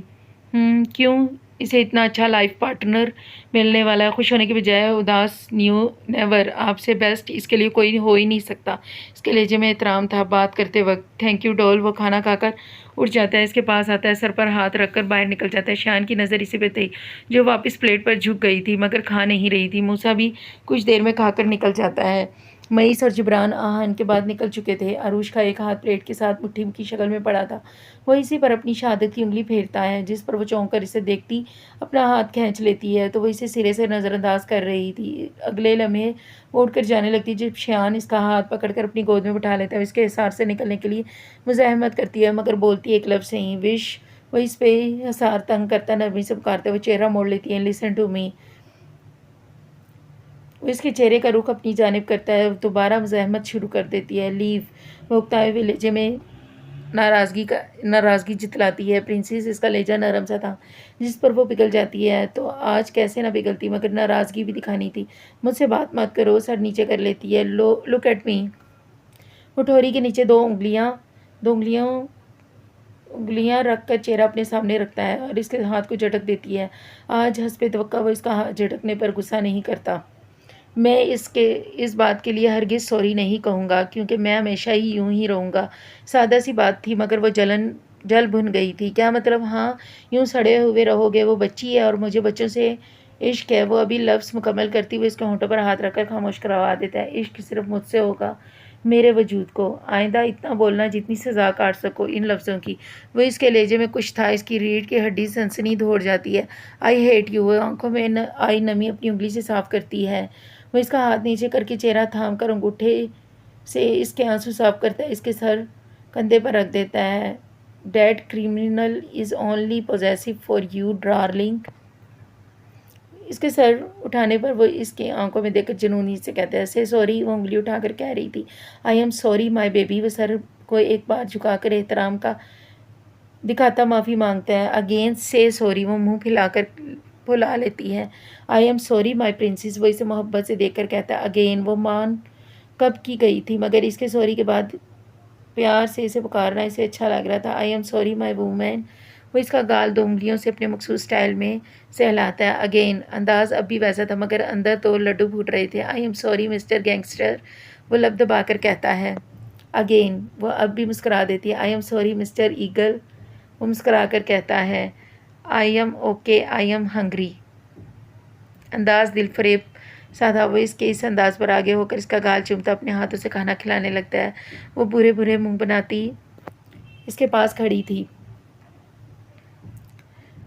क्यों। इसे इतना अच्छा लाइफ पार्टनर मिलने वाला है। खुश होने की बजाय उदास। New never. आपसे बेस्ट इसके लिए कोई हो ही नहीं सकता। इसके लहजे में एहतराम था बात करते वक्त। Thank you doll. वो खाना खाकर उठ जाता है, इसके पास आता है, सर पर हाथ रखकर बाहर निकल जाता है। शान की नज़र इसी पे थी, जो वापस प्लेट पर झुक गई थी मगर खा नहीं रही थी। मूसा भी कुछ देर में खाकर निकल जाता है। मईस और जिब्रान आहान के बाद निकल चुके थे। अरूश का एक हाथ प्लेट के साथ मुट्ठी की शक्ल में पड़ा था। वो इसी पर अपनी शहादत की उंगली फेरता है, जिस पर वो चौंक कर इसे देखती अपना हाथ खींच लेती है तो वो इसे सिरे से नज़रअंदाज कर रही थी। अगले लम्हे वो उठकर जाने लगती जब श्यान इसका हाथ पकड़कर अपनी गोद में बिठा लेता है। इसके हिसार से निकलने के लिए मुज़ाहमत करती है मगर बोलती है एक लफ्ज़ नहीं। विश। वो इस पे हिसार तंग करता नरमी से पुकारते वो चेहरा मोड़ लेती है। Listen to me. वो इसके चेहरे का रुख अपनी जानिब करता है। दोबारा मुज़ाहमत शुरू कर देती है। लीव। वो उकताए हुए लहजे में नाराज़गी जितलाती है। प्रिंसेस इसका लहजा नरम सा था जिस पर वो पिघल जाती है। तो आज कैसे ना पिघलती मगर नाराज़गी भी दिखानी थी। मुझसे बात मत करो। सर नीचे कर लेती है। Look at me. वो ठोरी के नीचे दो उंगलियां रख कर चेहरा अपने सामने रखता है और इसके हाथ को झटक देती है। आज हस्बे तवक्का वो इसका हाथ झटकने पर गुस्सा नहीं करता। मैं इस बात के लिए हरगिज़ सॉरी नहीं कहूँगा क्योंकि मैं हमेशा ही यूं ही रहूँगा। सादा सी बात थी मगर वो जल भुन गई थी। क्या मतलब। हाँ, यूं सड़े हुए रहोगे। वो बच्ची है और मुझे बच्चों से इश्क है। वो अभी लफ्ज़ मुकम्मल करती हुई इसके होंठों पर हाथ रखकर खामोश करवा देता है। इश्क सिर्फ मुझसे होगा, मेरे वजूद को। आइंदा इतना बोलना जितनी सज़ा काट सको इन लफ्ज़ों की। वो इसके लहजे में कुछ था, इसकी रीढ़ की हड्डी सनसनी दौड़ जाती है। I hate you. वो आंखों में आई नमी अपनी उंगली से साफ करती है। वो इसका हाथ नीचे करके चेहरा थाम कर अंगूठे से इसके आंसू साफ करता है, इसके सर कंधे पर रख देता है। Dad criminal is only possessive for you darling. इसके सर उठाने पर वो इसकी आंखों में देखकर जुनूनी से कहता है, से सॉरी। वो उंगली उठाकर कह रही थी, I am sorry my baby. वो सर को एक बार झुकाकर एहतराम का दिखाता माफ़ी मांगता है। अगेन से सॉरी। वो मुंह फैलाकर बुला लेती है, I am sorry my princess. वो इसे मोहब्बत से देखकर कहता है, अगेन। वो मान कब की गई थी, मगर इसके सॉरी के बाद प्यार से इसे पुकारना इसे अच्छा लग रहा था। I am sorry my women. वो इसका गाल दो उंगलियों से अपने मखसूस स्टाइल में सहलाता है। अगेन। अंदाज अब भी वैसा था, मगर अंदर तो लड्डू फूट रहे थे। I am sorry mister gangster. वो लब दबाकर कहता है। अगेन। वो अब भी मुस्कुरा देती है। I am sorry mister eagle. वो मुस्कुरा कर कहता है, I am okay, I am hungry. अंदाज दिलफरेब सा था। वो इसके इस अंदाज पर आगे होकर इसका गाल चूमता अपने हाथों से खाना खिलाने लगता है। वो बुरे बुरे मुंह बनाती इसके पास खड़ी थी,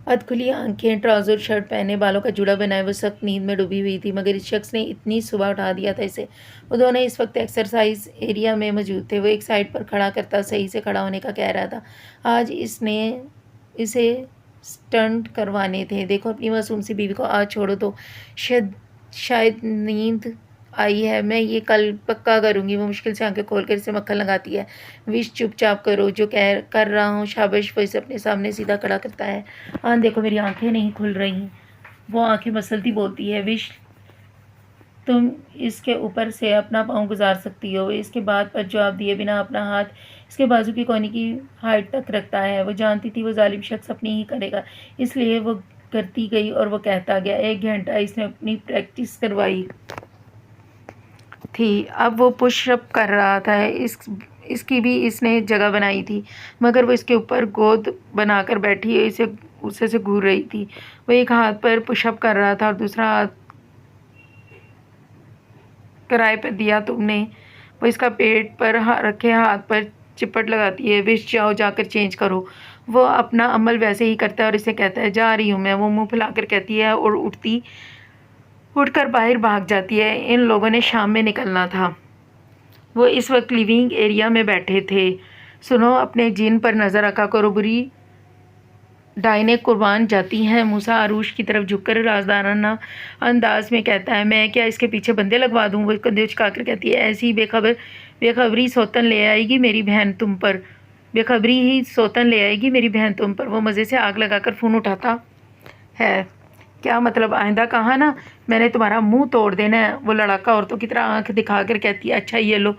अधखुली आंखें, ट्राउज़र शर्ट पहने, बालों का जूड़ा बनाए। वो सख्त नींद में डूबी हुई थी, मगर इस शख्स ने इतनी सुबह उठा दिया था इसे। वो दोनों इस वक्त एक्सरसाइज एरिया में मौजूद थे। वो एक साइड पर खड़ा करता सही से खड़ा होने का कह रहा था। आज इसने इसे स्टंट करवाने थे। देखो अपनी मासूम सी बीवी को आज छोड़ो तो शायद नींद आई है, मैं ये कल पक्का करूँगी। वो मुश्किल से आंखें खोल कर इसे मक्खन लगाती है। विश चुपचाप करो, जो कर रहा हूँ। शाबाश। वो इसे अपने सामने सीधा खड़ा करता है। हाँ देखो मेरी आंखें नहीं खुल रही। वो आंखें मसलती बोलती है, विश तुम इसके ऊपर से अपना पाँव गुजार सकती हो। इसके बाद पर जवाब दिए बिना अपना हाथ इसके बाजू की कोने की हाइट तक रखता है। वो जानती थी वो जालिम शख्स अपनी ही करेगा, इसलिए वो करती गई और वो कहता गया। 1 घंटा इसने अपनी प्रैक्टिस करवाई थी, अब वो पुशअप कर रहा था। इसकी भी इसने जगह बनाई थी, मगर वो इसके ऊपर गोद बनाकर बैठी इसे उससे से घूर रही थी। वो एक हाथ पर पुशअप कर रहा था और दूसरा हाथ किराए पर दिया तुमने। वो इसका पेट पर रखे हाथ पर चिपट लगाती है। विश जाओ, जाकर चेंज करो। वो अपना अमल वैसे ही करता है और इसे कहता है, जा रही हूँ मैं। वो मुंह फैलाकर कहती है और उठकर बाहर भाग जाती है। इन लोगों ने शाम में निकलना था। वो इस वक्त लिविंग एरिया में बैठे थे। सुनो, अपने जिन पर नज़र रखा करो, बुरी डायने कुर्बान जाती हैं। मूसा अरूश की तरफ झुककर राजदाराना अंदाज में कहता है, मैं क्या इसके पीछे बंदे लगवा दूँ। वो कंधे उचकाकर कहती है, ऐसी बेखबरी सौतन ले आएगी मेरी बहन तुम पर। बेखबरी ही सौतन ले आएगी मेरी बहन तुम पर। वो मज़े से आग लगाकर फ़ोन उठाता है। क्या मतलब, आइंदा कहा ना मैंने तुम्हारा मुंह तोड़ देना है। वो लड़ाका औरतों की तरह आंख दिखाकर कहती है, अच्छा ये लो,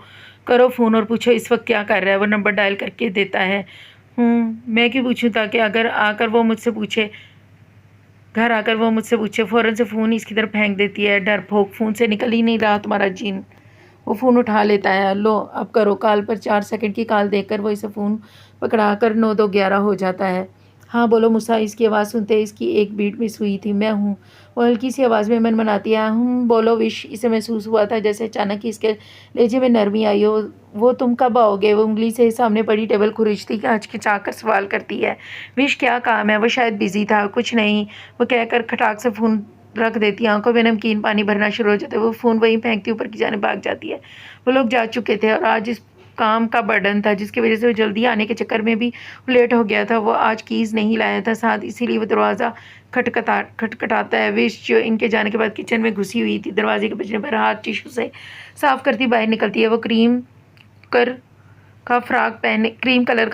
करो फ़ोन और पूछो इस वक्त क्या कर रहा है। वो नंबर डायल करके देता है। मैं क्यों पूछूं, ताकि अगर आकर वो मुझसे पूछे, घर आकर वो मुझसे पूछे। फ़ौरन से फ़ोन इसकी तरफ फेंक देती है। डरपोक, फ़ोन से निकल ही नहीं रहा तुम्हारा जिन। वो फ़ोन उठा लेता है। लो अब करो। कॉल पर 4 सेकंड की कॉल देकर वो इसे फ़ोन पकड़ा कर 9-2-11 हो जाता है। हाँ बोलो मूसा। इसकी आवाज़ सुनते ही इसकी एक बीट मिस हुई थी। मैं हूँ। वो हल्की सी आवाज़ में मनमनाती है, बोलो विश। इसे महसूस हुआ था जैसे अचानक ही इसके लहजे में नरमी आई हो। वो तुम कब आओगे। वो उंगली से सामने पड़ी टेबल खुरचती कि हिचकिचाकर सवाल करती है। विश क्या काम है। वो शायद बिजी था। कुछ नहीं, वो कहकर खटाक से फ़ोन रख देती है। आंखों में नमकीन पानी भरना शुरू हो जाता है। वो फ़ोन वहीं फेंकती ऊपर की जाने भाग जाती है। वो लोग जा चुके थे और आज इस काम का बर्डन था जिसकी वजह से वो जल्दी आने के चक्कर में भी लेट हो गया था। वो आज कीज़ नहीं लाया था साथ, इसीलिए वो दरवाज़ा खटखटाता है। विश जो इनके जाने के बाद किचन में घुसी हुई थी, दरवाजे के बजने पर हाथ टिश्यू से साफ़ करती बाहर निकलती है। वो क्रीम कलर का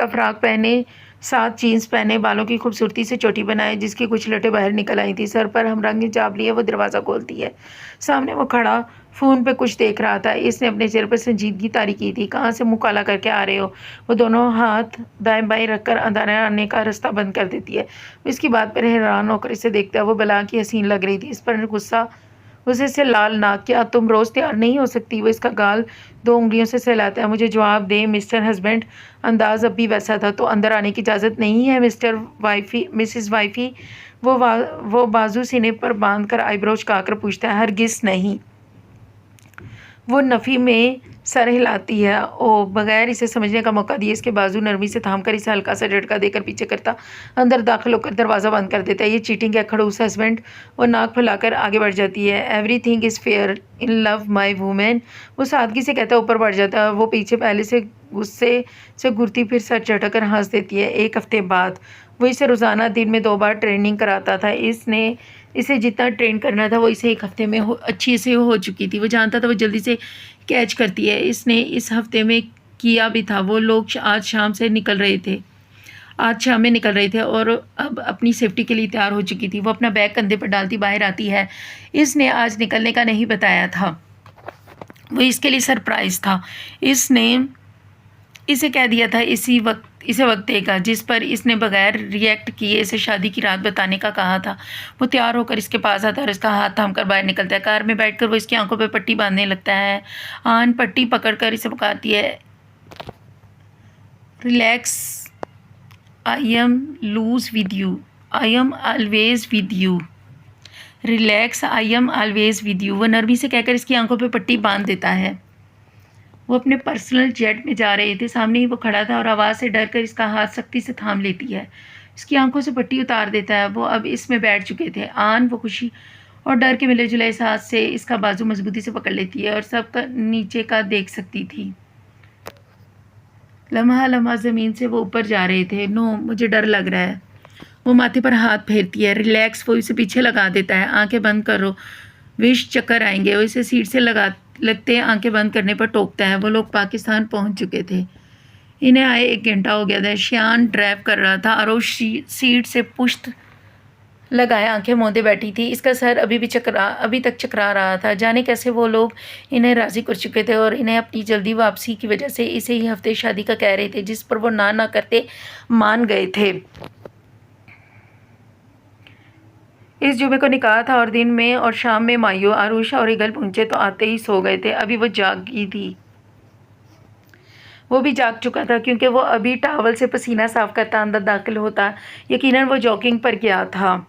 फ्राक पहने, साथ जीन्स पहने, बालों की खूबसूरती से चोटी बनाए जिसकी कुछ लटें बाहर निकल आई थी, सर पर हमरंगी चाप लिए वो दरवाज़ा खोलती है। सामने वो खड़ा फ़ोन पे कुछ देख रहा था। इसने अपने चेहरे पर संजीदगी तारी की थी। कहाँ से मुँह काला करके आ रहे हो। वो दोनों हाथ दाएं बाएं रखकर अंदर आने का रास्ता बंद कर देती है। इसकी बात पर हैरान होकर इसे देखता है। वो बला की हसीन लग रही थी। इस पर गुस्सा उससे लाल नाक, क्या तुम रोज़ तैयार नहीं हो सकती? वो इसका गाल 2 उँगलियों से सहलाता है। मुझे जवाब दें मिस्टर हस्बैंड। अंदाज़ अब भी वैसा था। तो अंदर आने की इजाज़त नहीं है मिसेज़ वाइफ़ी। वो बाजू सीने पर बाँध कर आईब्रो झुकाकर पूछता है। हरगिज़ नहीं। वो नफ़ी में सर हिलाती है। ओह! बगैर इसे समझने का मौका दिए इसके बाजू नरमी से थामकर इसे हल्का सा झटका देकर पीछे करता अंदर दाखिल होकर दरवाज़ा बंद कर देता है। ये चीटिंग है खड़ूस हस्बैंड। वो नाक फैलाकर आगे बढ़ जाती है। Everything is fair in love my woman. वो सादगी से कहता है, ऊपर बढ़ जाता है। वो पीछे पहले से गुस्से से घूरती फिर सर झटक कर हँस देती है। 1 हफ्ते बाद वो इसे रोज़ाना दिन में 2 बार ट्रेनिंग कराता था। इसे जितना ट्रेन करना था वो इसे 1 हफ्ते में अच्छी से हो चुकी थी। वो जानता था वो जल्दी से कैच करती है। इसने इस हफ्ते में किया भी था। वो लोग आज शाम में निकल रहे थे और अब अपनी सेफ्टी के लिए तैयार हो चुकी थी। वो अपना बैग कंधे पर डालती बाहर आती है। इसने आज निकलने का नहीं बताया था। वो इसके लिए सरप्राइज़ था। इसने इसे कह दिया था इसे वक्त देगा, जिस पर इसने बगैर रिएक्ट किए इसे शादी की रात बताने का कहा था। वो तैयार होकर इसके पास आता है और इसका हाथ थामकर बाहर निकलता है। कार में बैठकर वो इसकी आंखों पर पट्टी बांधने लगता है। आन पट्टी पकड़कर इसे पुकारती है, relax, I am loose with you, I am always with you, relax, I am always with you. वो नरमी से कहकर इसकी आंखों पर पट्टी बांध देता है। वो अपने पर्सनल जेट में जा रहे थे। सामने ही वो खड़ा था और आवाज़ से डर कर इसका हाथ सख्ती से थाम लेती है। इसकी आंखों से पट्टी उतार देता है। वो अब इसमें बैठ चुके थे। आन वो खुशी और डर के मिले जुले हाथ से इसका बाजू मजबूती से पकड़ लेती है और सबका नीचे का देख सकती थी। लम्हा लम्हा ज़मीन से वो ऊपर जा रहे थे। नो, मुझे डर लग रहा है। वो माथे पर हाथ फेरती है। रिलैक्स, वो इसे पीछे लगा देता है। आंखें बंद करो, विश चक्कर आएंगे। वो इसे सीट से लगते आंखें बंद करने पर टोकता है। वो लोग पाकिस्तान पहुंच चुके थे। इन्हें आए 1 घंटा हो गया था। श्यान ड्राइव कर रहा था। आरोश सीट से पुश्त लगाए आंखें मूंदे बैठी थी। इसका सर अभी तक चकरा रहा था। जाने कैसे वो लोग इन्हें राज़ी कर चुके थे और इन्हें अपनी जल्दी वापसी की वजह से इसे ही हफ्ते शादी का कह रहे थे, जिस पर वो ना करते मान गए थे। इस जुमे को निकाह था और दिन में और शाम में मायूं आरुषा और ईगल पहुंचे तो आते ही सो गए थे। अभी वो जागी थी। वो भी जाग चुका था क्योंकि वो अभी टॉवल से पसीना साफ करता अंदर दाखिल होता। यकीनन वो जॉगिंग पर गया था।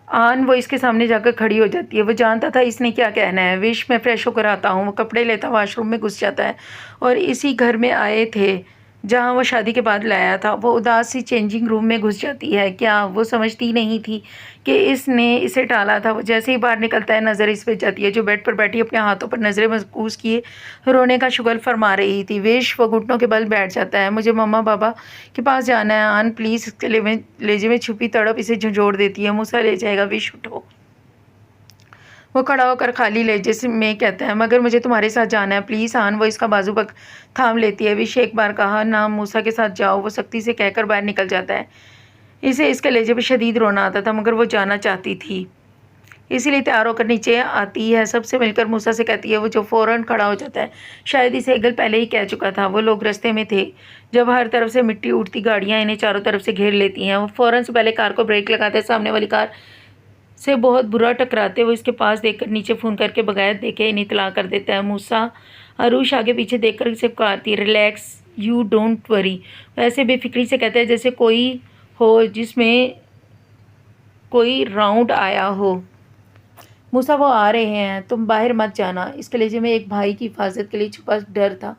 आन वो इसके सामने जाकर खड़ी हो जाती है। वो जानता था इसने क्या कहना है। विश, मैं फ्रेश होकर आता हूँ। वो कपड़े लेता वॉशरूम में घुस जाता है और इसी घर में आए थे जहाँ वो शादी के बाद लाया था। वो उदास सी चेंजिंग रूम में घुस जाती है। क्या वो समझती नहीं थी कि इसने इसे टाला था? वो जैसे ही बाहर निकलता है नज़र इस पे जाती है जो बेड पर बैठी अपने हाथों पर नज़रें मरकूज़ किए रोने का शुगल फरमा रही थी। विश वो घुटनों के बल बैठ जाता है। मुझे मम्मा पापा के पास जाना है। आन प्लीज़, इसके लेजे में छुपी तड़प इसे झंझोड़ देती है। मूसा ले जाएगा। विश उठो। वो खड़ा होकर खाली लहजे में कहता है, मगर मुझे तुम्हारे साथ जाना है प्लीज़। आन वो इसका बाजू पर थाम लेती है। विश एक बार कहा ना, मूसा के साथ जाओ। वो सख्ती से कहकर बाहर निकल जाता है। इसे इसके लहजे पर शदीद रोना आता था मगर वो जाना चाहती थी, इसीलिए तैयार होकर नीचे आती है। सबसे मिलकर मूसा से कहती है। वो जो फ़ौरन खड़ा हो जाता है। शायद इसे ईगल पहले ही कह चुका था। वो लोग रास्ते में थे जब हर तरफ से मिट्टी उड़ती गाड़ियाँ इन्हें चारों तरफ से घेर लेती हैं। वो फ़ौरन से पहले कार को ब्रेक लगाता है। सामने वाली कार से बहुत बुरा टकराते वो इसके पास देखकर नीचे फ़ोन करके बगैर देखे इन्हें इत्तला कर देता है। मूसा अरूश आगे पीछे देखकर इसे पुकारती है, रिलैक्स, यू डोंट वरी। वैसे बेफिक्री से कहते हैं जैसे कोई हो जिसमें कोई राउंड आया हो। मूसा, वो आ रहे हैं, तुम बाहर मत जाना। इस कलेजे में एक भाई की हिफाजत के लिए छुपा डर था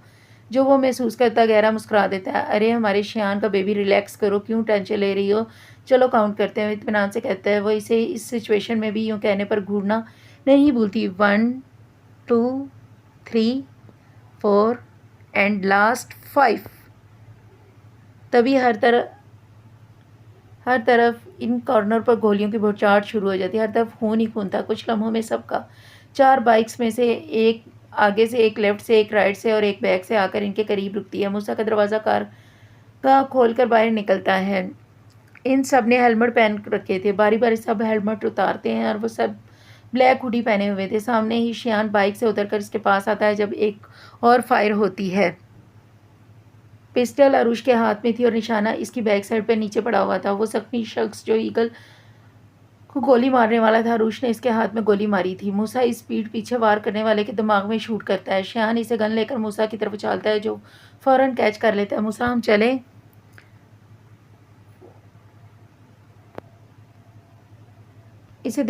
जो वो महसूस करता गहरा मुस्कुरा देता है। अरे हमारे शियान का बेबी, रिलैक्स करो, क्यों टेंशन ले रही हो? चलो काउंट करते हैं, इत्मीनान से कहता है। वो इसे इस सिचुएशन में भी यूँ कहने पर घूरना नहीं भूलती। 1 2 3 4 एंड लास्ट 5। तभी हर तरफ इन कॉर्नर पर गोलियों की बौछार शुरू हो जाती है। हर तरफ खून ही खून था। कुछ लम्हों में सबका 4 बाइक्स में से एक आगे से, एक लेफ्ट से, एक राइट से और एक बैक से आकर इनके करीब रुकती है। मूसा का दरवाज़ा कार का खोलकर बाहर निकलता है। इन सब ने हेलमेट पहन रखे थे। बारी बारी सब हेलमेट उतारते हैं और वो सब ब्लैक हुडी पहने हुए थे। सामने ही शियान बाइक से उतरकर इसके पास आता है जब एक और फायर होती है। पिस्टल अरुष के हाथ में थी और निशाना इसकी बैक साइड पर नीचे पड़ा हुआ था। वो जख्मी शख्स जो ईगल को गोली मारने वाला था। अरुष ने इसके हाथ में गोली मारी थी। मूसा इस पीठ पीछे वार करने वाले के दिमाग में शूट करता है। शयान इसे गन लेकर मूसा की तरफ उछालता है, जो फौरन कैच कर लेता है। मूसा, हम चले? इसे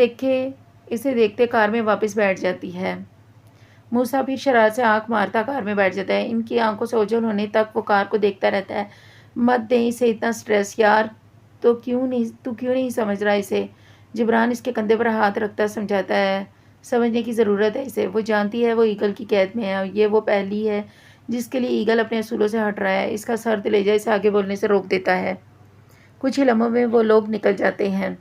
देखते कार में वापस बैठ जाती है। मूसा भी शरारत से आंख मारता कार में बैठ जाता है। इनकी आंखों से ओझल होने तक वो कार को देखता रहता है। मत दे इसे इतना स्ट्रेस यार, तो तू क्यों नहीं समझ रहा इसे? जिब्रान इसके कंधे पर हाथ रखता समझाता है, समझने की ज़रूरत है इसे। वो जानती है वो ईगल की कैद में है और ये वो पहली है जिसके लिए ईगल अपने असूलों से हट रहा है। इसका सर दिलेजा इसे आगे बोलने से रोक देता है। कुछ ही लम्हों में वो लोग निकल जाते हैं।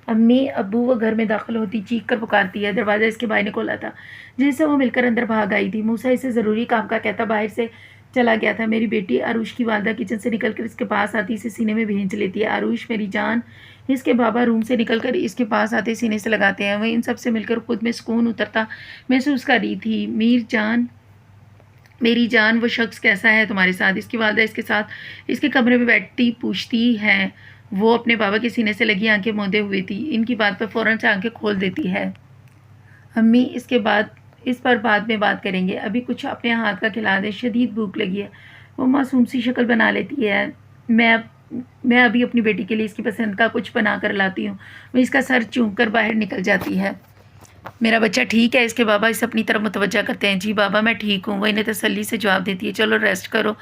अम्मी अब्बू वो घर में दाखिल होती चीख कर पुकारती है। दरवाज़ा इसके भाई ने खोला था, जिससे वो मिलकर अंदर भाग आई थी। मूसा इसे ज़रूरी काम का कहता बाहर से चला गया था। मेरी बेटी अरुष की वालदा किचन से निकलकर इसके पास आती इसे सीने में भेज लेती है। अरुष मेरी जान, इसके बाबा रूम से निकलकर इसके पास आते सीने से लगाते हैं। वह इन सब से मिलकर खुद में सुकून उतरता महसूस कर रही थी। मीर जान, मेरी जान, वो शख्स कैसा है तुम्हारे साथ? इसकी वालदा इसके साथ इसके कमरे में बैठती पूछती है। वो अपने बाबा के सीने से लगी आंखें मूंदे हुई थी। इनकी बात पर फ़ौरन से आंखें खोल देती है। अम्मी, इस पर बाद में बात करेंगे, अभी कुछ अपने हाथ का खिला दे, शदीद भूख लगी है। वो मासूम सी शक्ल बना लेती है। मैं अभी अपनी बेटी के लिए इसकी पसंद का कुछ बना कर लाती हूँ। वो इसका सर चूम कर बाहर निकल जाती है। मेरा बच्चा ठीक है? इसके बाबा इसे अपनी तरफ मुतवज्जा करते हैं। जी बाबा, मैं ठीक हूँ। वो इन्हें तसल्ली से जवाब देती है, चलो रेस्ट करो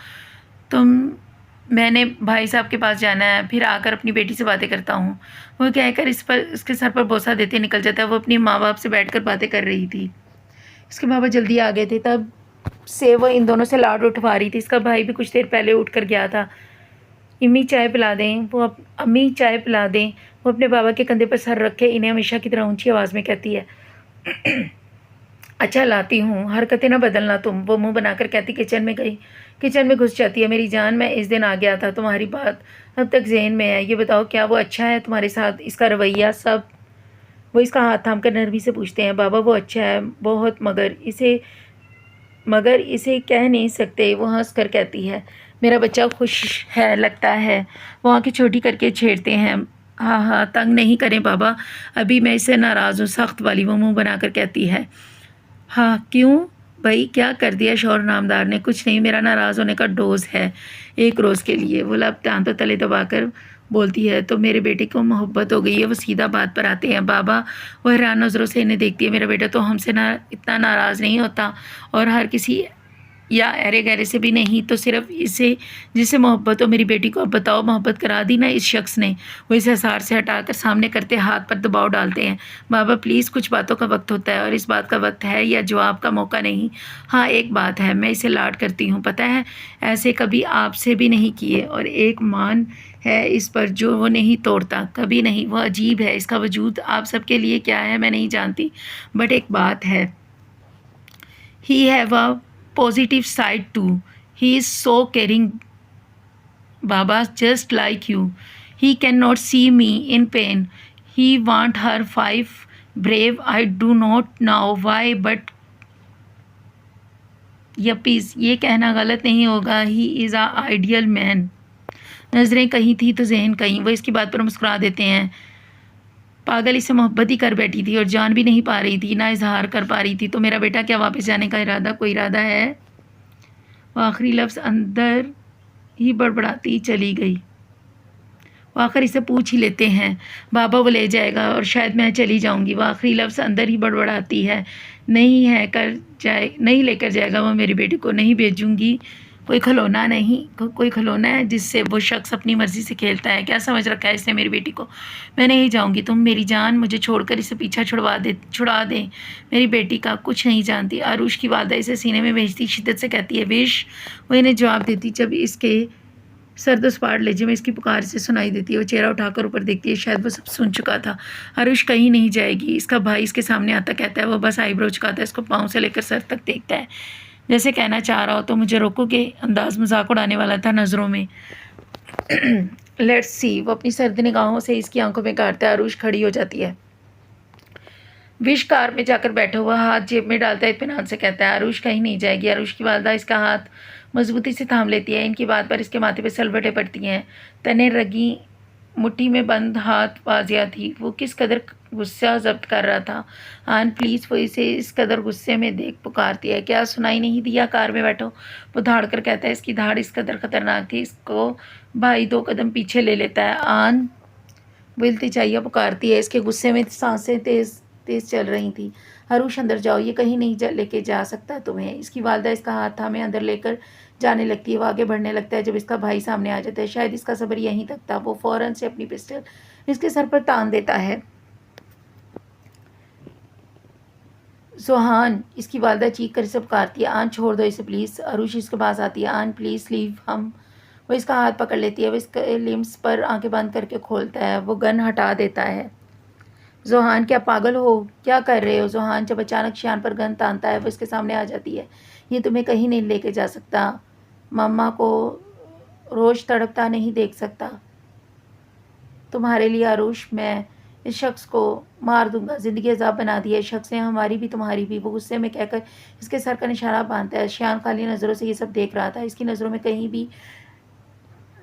मैंने भाई साहब के पास जाना है, फिर आकर अपनी बेटी से बातें करता हूँ। वो कहकर इसके सर पर बोसा देते निकल जाता है। वो अपनी माँ बाप से बैठकर बातें कर रही थी। इसके बाबा जल्दी आ गए थे, तब से वो इन दोनों से लाड उठवा रही थी। इसका भाई भी कुछ देर पहले उठ कर गया था। अम्मी चाय पिला दें। वो अपने बाबा के कंधे पर सर रखे इन्हें हमेशा की तरह ऊंची आवाज़ में कहती है, अच्छा लाती हूँ, हरकतें ना बदलना तुम। वो मुंह बनाकर कहती किचन में घुस जाती है। मेरी जान, मैं इस दिन आ गया था, तुम्हारी बात अब तक जहन में है। ये बताओ, क्या वो अच्छा है तुम्हारे साथ? इसका रवैया सब? वो इसका हाथ थाम कर नरमी से पूछते हैं। बाबा, वो अच्छा है बहुत, मगर इसे कह नहीं सकते। वो हंस कर कहती है, मेरा बच्चा खुश है लगता है। वो आंखें छोटी करके छेड़ते हैं। हाँ, तंग नहीं करें बाबा, अभी मैं इससे नाराज़ हूँ, सख्त वाली। वो मुँह बनाकर कहती है, हाँ क्यों भाई, क्या कर दिया शौहर नामदार ने? कुछ नहीं, मेरा नाराज़ होने का डोज है, एक रोज़ के लिए। वो लब दांतों तले दबाकर बोलती है, तो मेरे बेटे को मोहब्बत हो गई है? वो सीधा बात पर आते हैं। बाबा, वो हैरान नज़रों से इन्हें देखती है। मेरा बेटा तो हमसे इतना नाराज़ नहीं होता, और हर किसी या अरे गहरे से भी नहीं, तो सिर्फ इसे जिससे मोहब्बत हो। मेरी बेटी को अब बताओ, मोहब्बत करा दी ना इस शख्स ने? वो इसे हसार से हटाकर सामने करते हाथ पर दबाव डालते हैं। बाबा प्लीज़, कुछ बातों का वक्त होता है और इस बात का वक्त है या जवाब का मौका नहीं। हाँ एक बात है, मैं इसे लाड करती हूँ, पता है, ऐसे कभी आपसे भी नहीं किए, और एक मान है इस पर जो वो नहीं तोड़ता, कभी नहीं। वो अजीब है, इसका वजूद आप सबके लिए क्या है मैं नहीं जानती, बट एक बात है, he have a positive side too. He is so caring, Baba, just like you. He cannot see me in pain. He want her five brave. I do not know why, but yuppies, ये कहना गलत नहीं होगा। He is a ideal man. नज़रें कहीं थी तो जहन कहीं। वो इसकी बात पर मुस्कुरा देते हैं। पागल इससे मोहब्बत ही कर बैठी थी और जान भी नहीं पा रही थी, ना इजहार कर पा रही थी। तो मेरा बेटा क्या वापस जाने का कोई इरादा है? वो आखिरी लफ्ज़ अंदर ही बड़बड़ाती चली गई। वो आखिर इसे पूछ ही लेते हैं, बाबा वो ले जाएगा और शायद मैं चली जाऊंगी। वो आखिरी लफ्ज़ अंदर ही बड़बड़ाती है, नहीं लेकर जाएगा वो मेरी बेटी को, नहीं भेजूंगी। कोई खिलौना है जिससे वो शख्स अपनी मर्ज़ी से खेलता है। क्या समझ रखा है इसने मेरी बेटी को? मैं नहीं जाऊंगी, तुम मेरी जान, मुझे छोड़कर इसे पीछा छुड़ा दे। मेरी बेटी का कुछ नहीं जानती। आरुष की वालदा इसे सीने में भेजती शिद्दत से कहती है, विश। वो इन्हें जवाब देती जब इसके सर्द स्पाट लेजे में इसकी पुकार से सुनाई देती है। वो चेहरा उठाकर ऊपर देखती है, शायद वो सब सुन चुका था। आरुष कहीं नहीं जाएगी। इसका भाई इसके सामने आता कहता है। वो बस आईब्रो झुकाता है, इसको पाँव से लेकर सर तक देखता है, जैसे कहना चाह रहा हो तो मुझे रोको के अंदाज मजाक उड़ाने वाला था नज़रों में। Let's see. वो अपनी सर्द निगाहों से इसकी आंखों में गाड़ता है। आरुष खड़ी हो जाती है। विश कार में जाकर बैठा हुआ हाथ जेब में डालता है, इत्मीनान से कहता है, आरुष कहीं नहीं जाएगी। आरुष की वालदा इसका हाथ मजबूती से थाम लेती है। इनकी बात पर इसके माथे पे सलवटें पड़ती हैं। तने रगी मुट्ठी में बंद हाथ बाजियाँ थी। वो किस कदर गुस्सा ज़ब्त कर रहा था। आन प्लीज़, वो इसे इस कदर गुस्से में देख पुकारती है। क्या सुनाई नहीं दिया? कार में बैठो। वो धाड़ कर कहता है। इसकी धाड़ इस कदर खतरनाक थी, इसको भाई 2 कदम पीछे ले लेता है। आन वो इल्तिजाइया पुकारती है। इसके गुस्से में सांसें तेज़ तेज़ चल रही थी। अरुष अंदर जाओ, ये कहीं नहीं लेके जा सकता तुम्हें। इसकी वालदा इसका हाथ थामे अंदर लेकर जाने लगती है। वो आगे बढ़ने लगता है जब इसका भाई सामने आ जाता है। शायद इसका सब्र यहीं तक था। वो फ़ौरन से अपनी पिस्टल इसके सर पर तान देता है। जोहान, इसकी वालदा चीख कर इसे पुकारती है। आन छोड़ दो इसे प्लीज़। अरुष इसके पास आती है। आन प्लीज़ लीव हम। वो इसका हाथ पकड़ लेती है। वो इसके लिम्स पर आंखें बंद करके खोलता है। वो गन हटा देता है। जोहान, क्या पागल हो? क्या कर रहे हो? जोहान जब अचानक शियान पर गन तानता है वो इसके सामने आ जाती है। ये तुम्हें कहीं नहीं लेके जा सकता। मम्मा को रोज तड़पता नहीं देख सकता। तुम्हारे लिए अरुष, मैं इस शख्स को मार दूंगा। ज़िंदगी अजाब बना दी है इस शख्स ने, हमारी भी तुम्हारी भी। वो गुस्से में कहकर इसके सर का निशाना बांधता है। शियान खाली नज़रों से ये सब देख रहा था। इसकी नज़रों में कहीं भी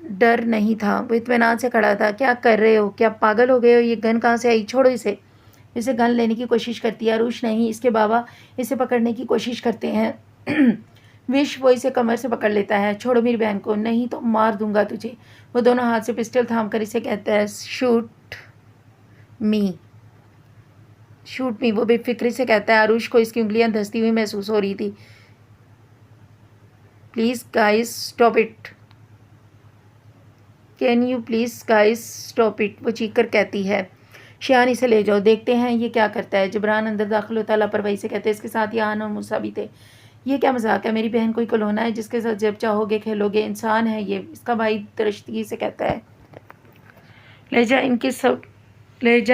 डर नहीं था। वो इत्मीनान से खड़ा था। क्या कर रहे हो? क्या पागल हो गए हो? ये गन कहाँ से आई? छोड़ो इसे। इसे गन लेने की कोशिश करती है। अरुष नहीं, इसके बाबा इसे पकड़ने की कोशिश करते हैं। विश, वो इसे कमर से पकड़ लेता है। छोड़ो मेरी बहन को, नहीं तो मार दूंगा तुझे। वो दोनों हाथ से पिस्टल थाम कर इसे कहता है, शूट मी, शूट मी। वो बेफिक्री से कहता है। अरुष को इसकी उंगलियां धंसती हुई महसूस हो रही थी। Please guys stop it, can you please guys stop it, वो चीख कर कहती है। शियान, इसे ले जाओ, देखते हैं ये क्या करता है। जबरान अंदर दाखिल होता है। लापरवाही से कहते हैं। इसके साथ यान और मूसा भी थे। ये क्या मजाक है? मेरी बहन कोई कलोना है जिसके साथ जब चाहोगे खेलोगे? इंसान है ये। इसका भाई तरश्तगी से कहता है। लहजा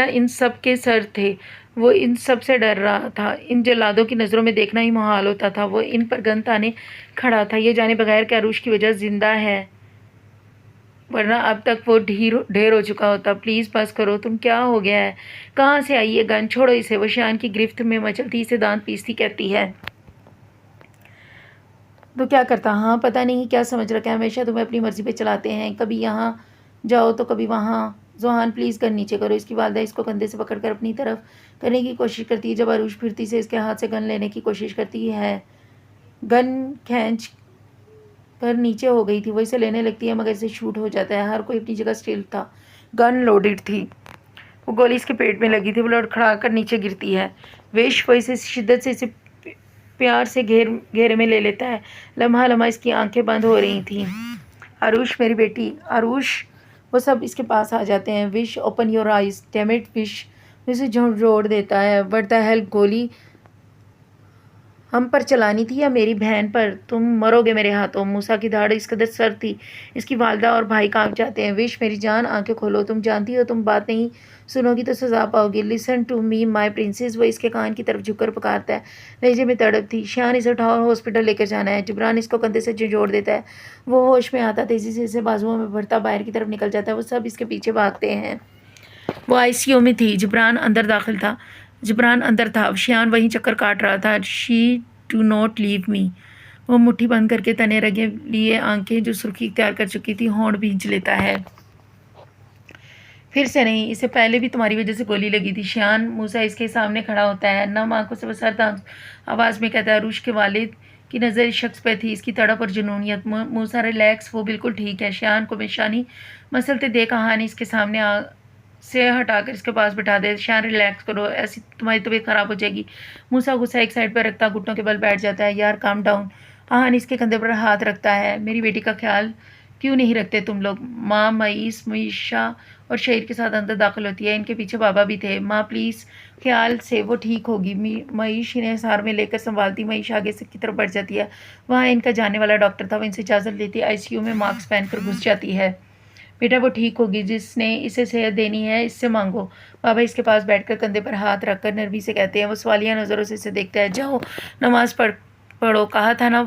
इन सब के सर थे। वो इन सब से डर रहा था। इन जल्लादों की नज़रों में देखना ही मुहाल होता था। वो इन पर गन ताने खड़ा था, ये जाने बगैर कि अरुष की वजह जिंदा है, वरना अब तक वो ढेर हो चुका होता। प्लीज़ बस करो, तुम क्या हो गया है? कहाँ से आई ये गन? छोड़ो इसे। वो शियान की गिरफ्त में मचलती से दांत पीसती कहती है। तो क्या करता? हाँ, पता नहीं क्या समझ रखा है, हमेशा तुम्हें अपनी मर्जी पे चलाते हैं, कभी यहाँ जाओ तो कभी वहाँ। जोहान, प्लीज़ गन नीचे करो। इसकी वालदा इसको कंधे से पकड़कर अपनी तरफ करने की कोशिश करती है। जब अरुष फिरती से इसके हाथ से गन लेने की कोशिश करती है, गन खींच कर नीचे हो गई थी। वो इसे लेने लगती है मगर इसे शूट हो जाता है। हर कोई अपनी जगह स्टिल था। गन लोडेड थी। वो गोली इसके पेट में लगी थी। वो लड़खड़ा कर नीचे गिरती है। वेश, वो इसे शिद्दत से इसे प्यार से घेरे में ले लेता है। लम्हा लम्हा इसकी आंखें बंद हो रही थीं। अरुष, मेरी बेटी, अरुष। वो सब इसके पास आ जाते हैं। Wish, open your eyes, damn it. Wish उसे जोड़ देता है। What the hell? गोली हम पर चलानी थी या मेरी बहन पर? तुम मरोगे मेरे हाथों। मूसा की दाढ़ इस कदर सर थी, इसकी वालदा और भाई कांप जाते हैं। विश, मेरी जान, आंखें खोलो। तुम जानती हो तुम बात नहीं सुनोगी तो सजा पाओगी। Listen to me my princess. वो इसके कान की तरफ झुककर पुकारता है। लहजे में तड़प थी। शियान, इसे उठाओ, हॉस्पिटल लेकर जाना है। जबरान इसको कंधे से जोड़ देता है। वो होश में आता, तेज़ी से इसे बाजुओं में भरता बाहर की तरफ निकल जाता है। वो सब इसके पीछे भागते हैं। वो आईसीयू में थी। जबरान अंदर दाखिल था। जबरान अंदर था। शियान वहीं चक्कर काट रहा था। She to not leave me. वो मुट्ठी बंद करके तने रगे लिए आंखें जो सुर्खी इख्तियार कर चुकी थी होंठ भींच लेता है। फिर से नहीं, इसे पहले भी तुम्हारी वजह से गोली लगी थी। शियान, मूसा इसके सामने खड़ा होता है। नम आंखों से वसरता आवाज़ में कहता है। अरुष के वालिद की नज़र इस शख्स पर थी, इसकी तड़प और जुनूनियत। मूसा, रिलैक्स, वो बिल्कुल ठीक है। शियान को बेशानी मसलते देख कहानी इसके सामने से हटाकर इसके पास बिठा दे। शियान, रिलैक्स करो, ऐसी तुम्हारी तबीयत ख़राब हो जाएगी। मूसा गुस्सा एक साइड पर रखता घुटनों के बल बैठ जाता है। यार काम डाउन। आहान इसके कंधे पर हाथ रखता है। मेरी बेटी का ख्याल क्यों नहीं रखते तुम लोग? माँ मईस, मीशा और शहीर के साथ अंदर दाखिल होती है। इनके पीछे बाबा भी थे। माँ प्लीज़, ख्याल से, वो ठीक होगी। मईश इन्हें सार में लेकर संभालती। मईश आगे से की तरफ बढ़ जाती है। वहाँ इनका जाने वाला डॉक्टर था। वो इनसे इजाज़त लेती है। आईसीयू में मास्क पहनकर घुस जाती है। बेटा वो ठीक होगी, जिसने इसे सेहत देनी है इससे मांगो। बाबा इसके पास बैठकर कंधे पर हाथ रखकर नरमी से कहते हैं। वो सवालिया नज़रों से इसे देखता है। जाओ नमाज़ पढ़ो, कहा था ना,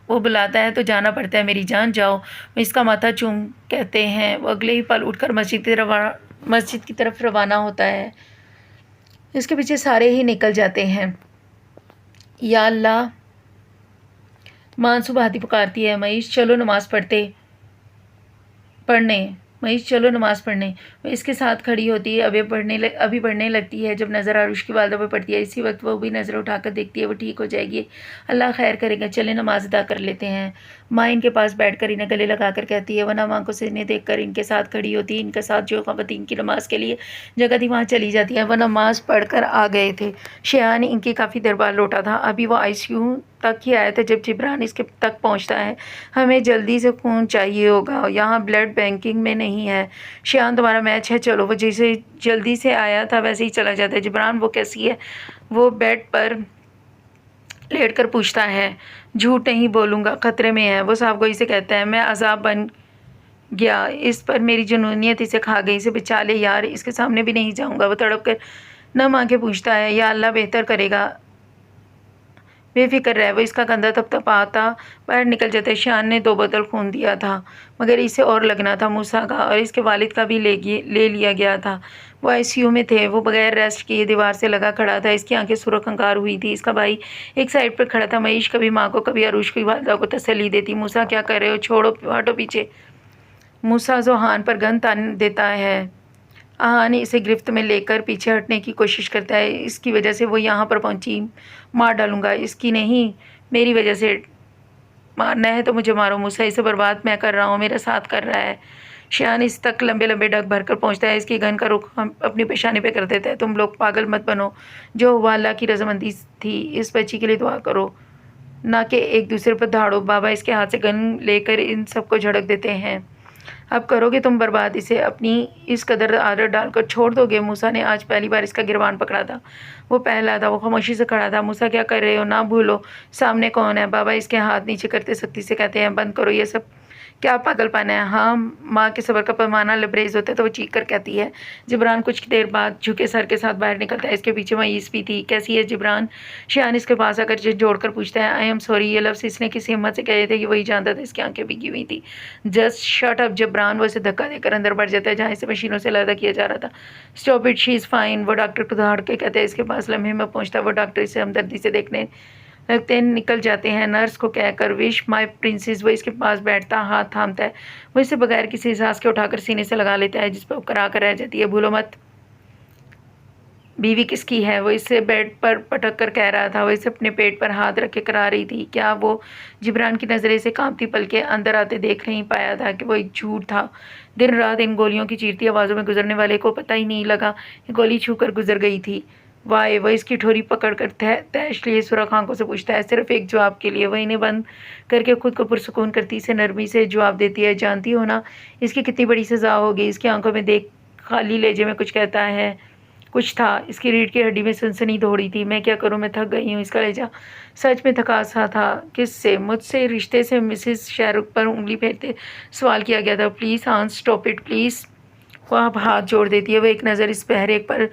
वो बुलाता है तो जाना पड़ता है। मेरी जान, जाओ। वो इसका माथा चूम कहते हैं। वो अगले ही पल उठकर मस्जिद की तरफ रवाना होता है। इसके पीछे सारे ही निकल जाते हैं। या अल्लाह, मानसूब हाथी पुकारती है। मईश, चलो नमाज़ पढ़ने। महेश चलो नमाज़ पढ़ने। वो इसके साथ खड़ी होती है, अभी पढ़ने लगती है जब नज़र आरुष की वालदा पर पड़ती है। इसी वक्त वो भी नज़र उठाकर देखती है वो ठीक हो जाएगी, अल्लाह खैर करेगा, चले नमाज अदा कर लेते हैं। माँ इनके पास बैठकर इन्हें गले लगाकर कहती है। वरना माँ को सीने देखकर इनके साथ खड़ी होती है। इनके साथ जो ख़वातीन की नमाज के लिए जगह थी वहाँ चली जाती है। वह नमाज पढ़कर आ गए थे। शेयान इनकी काफ़ी देर बाद लौटा था। अभी वो ICU तक ही आया था जब जिब्रान इसके तक पहुंचता है। हमें जल्दी से खून चाहिए होगा, यहाँ ब्लड बैंकिंग में नहीं है। शेयान तुम्हारा मैच है, चलो। वो जैसे जल्दी से आया था वैसे ही चला जाता है। जिब्रान वो कैसी है? वो बेड पर लेट कर पूछता है। झूठ नहीं बोलूँगा, ख़तरे में है। वो साहबगोई से कहता है मैं अजाब बन गया, इस पर मेरी जुनूनियत इसे खा गई, इसे बचा ले यार, इसके सामने भी नहीं जाऊँगा। वो तड़प कर न माँ के पूछता है या अल्लाह बेहतर करेगा, बेफिक्र रहे। वो इसका कंधा थपथपाता बाहर निकल जाता है। शान ने 2 बोतल खून दिया था मगर इसे और लगना था। मूसा का और इसके वालिद का भी ले लिया गया था। वो ICU में थे। वो बगैर रेस्ट किए दीवार से लगा खड़ा था। इसकी आंखें सुर्ख अंगार हुई थी। इसका भाई एक साइड पर खड़ा था। मईश कभी माँ को कभी अरूश की वालदा को तसल्ली देती। मूसा क्या कर रहे हो, छोड़ो, हटो पीछे। मूसा जोहान पर गन तान देता है। आहान इसे गिरफ्त में लेकर पीछे हटने की कोशिश करता है। इसकी वजह से वो यहाँ पर पहुँची, मार डालूँगा, इसकी नहीं मेरी वजह से। मारना है तो मुझे मारो। मूसा इसे बर्बाद मैं कर रहा हूँ, मेरा साथ कर रहा है। शियान इस तक लंबे लंबे डग भरकर पहुँचता है। इसकी गन का रुख हम अपनी पेशानी पे कर देता है। तुम लोग पागल मत बनो, जो हुआ अल्लाह की रजामंदी थी। इस बच्ची के लिए दुआ करो, ना कि एक दूसरे पर धाड़ो। बाबा इसके हाथ से गन लेकर इन सबको झड़क देते हैं। अब करोगे तुम बर्बाद, इसे अपनी इस कदर आदत डालकर छोड़ दोगे। मूसा ने आज पहली बार इसका गिरबान पकड़ा था। वो पहला था। वो खामोशी से खड़ा था। मूसा क्या कर रहे हो, ना भूलो सामने कौन है। बाबा इसके हाथ नीचे करते सख्ती से कहते हैं बंद करो ये सब, क्या पागलपन है। हाँ, माँ के सब्र का पैमाना लबरेज होता है तो वो चीख कर कहती है। जिब्रान कुछ देर बाद झुके सर के साथ बाहर निकलता है। इसके पीछे मईस भी थी। कैसी है जिब्रान? शियान इसके पास आकर जोड़कर पूछता है। आई एम सॉरी, ये लफ्ज़ इसने किसी हिम्मत से कहे थे कि वही जानता था। इसकी आंखें भीगी हुई थी। Just shut up Jibran. वो इसे धक्का देकर अंदर बढ़ जाता है जहाँ इसे मशीनों से अलग किया जा रहा था। Stop it, she is fine. वो डॉक्टर को दहाड़ के कहते हैं। इसके पास लम्हे में पहुँचता है। वो डॉक्टर इसे हमदर्दी से देखने लगते हैं। निकल जाते हैं। नर्स को कहकर विश माय प्रिंसेस। वो इसके पास बैठता, हाथ थामता है। वो इसे बगैर किसी एहसास के उठाकर सीने से लगा लेता है, जिस पर वो करा कर रह जाती है। भूलो मत बीवी किसकी है। वो इससे बेड पर पटक कर कह रहा था। वो इसे अपने पेट पर हाथ रख के करा रही थी। क्या वो जिब्रान की नज़रें से कांपती पलके अंदर आते देख नहीं पाया था कि वो एक झूठ था। दिन रात इन गोलियों की चीरती आवाज़ों में गुजरने वाले को पता ही नहीं लगा गोली छू कर गुजर गई थी। वाह। वह इसकी ठोरी पकड़ कर तैश लिए सुरख आंखों से पूछता है, सिर्फ एक जवाब के लिए। वह इन्हें बंद करके खुद को पुरसुकून करती से नरमी से जवाब देती है। जानती हो ना इसकी कितनी बड़ी सज़ा होगी। इसकी आंखों में देख खाली लेजे में कुछ कहता है। कुछ था। इसकी रीढ़ की हड्डी में सनसनी दौड़ी थी। मैं क्या करूं, मैं थक गई हूं। इसका लहजा सच में थका सा था। किससे? मुझसे, रिश्ते से। मिसेस शाहरुख पर उंगली फेरते सवाल किया गया था। प्लीज़ हाँ, स्टॉप इट प्लीज़। वह अब हाथ जोड़ देती है। वह एक नज़र इस पहरे पर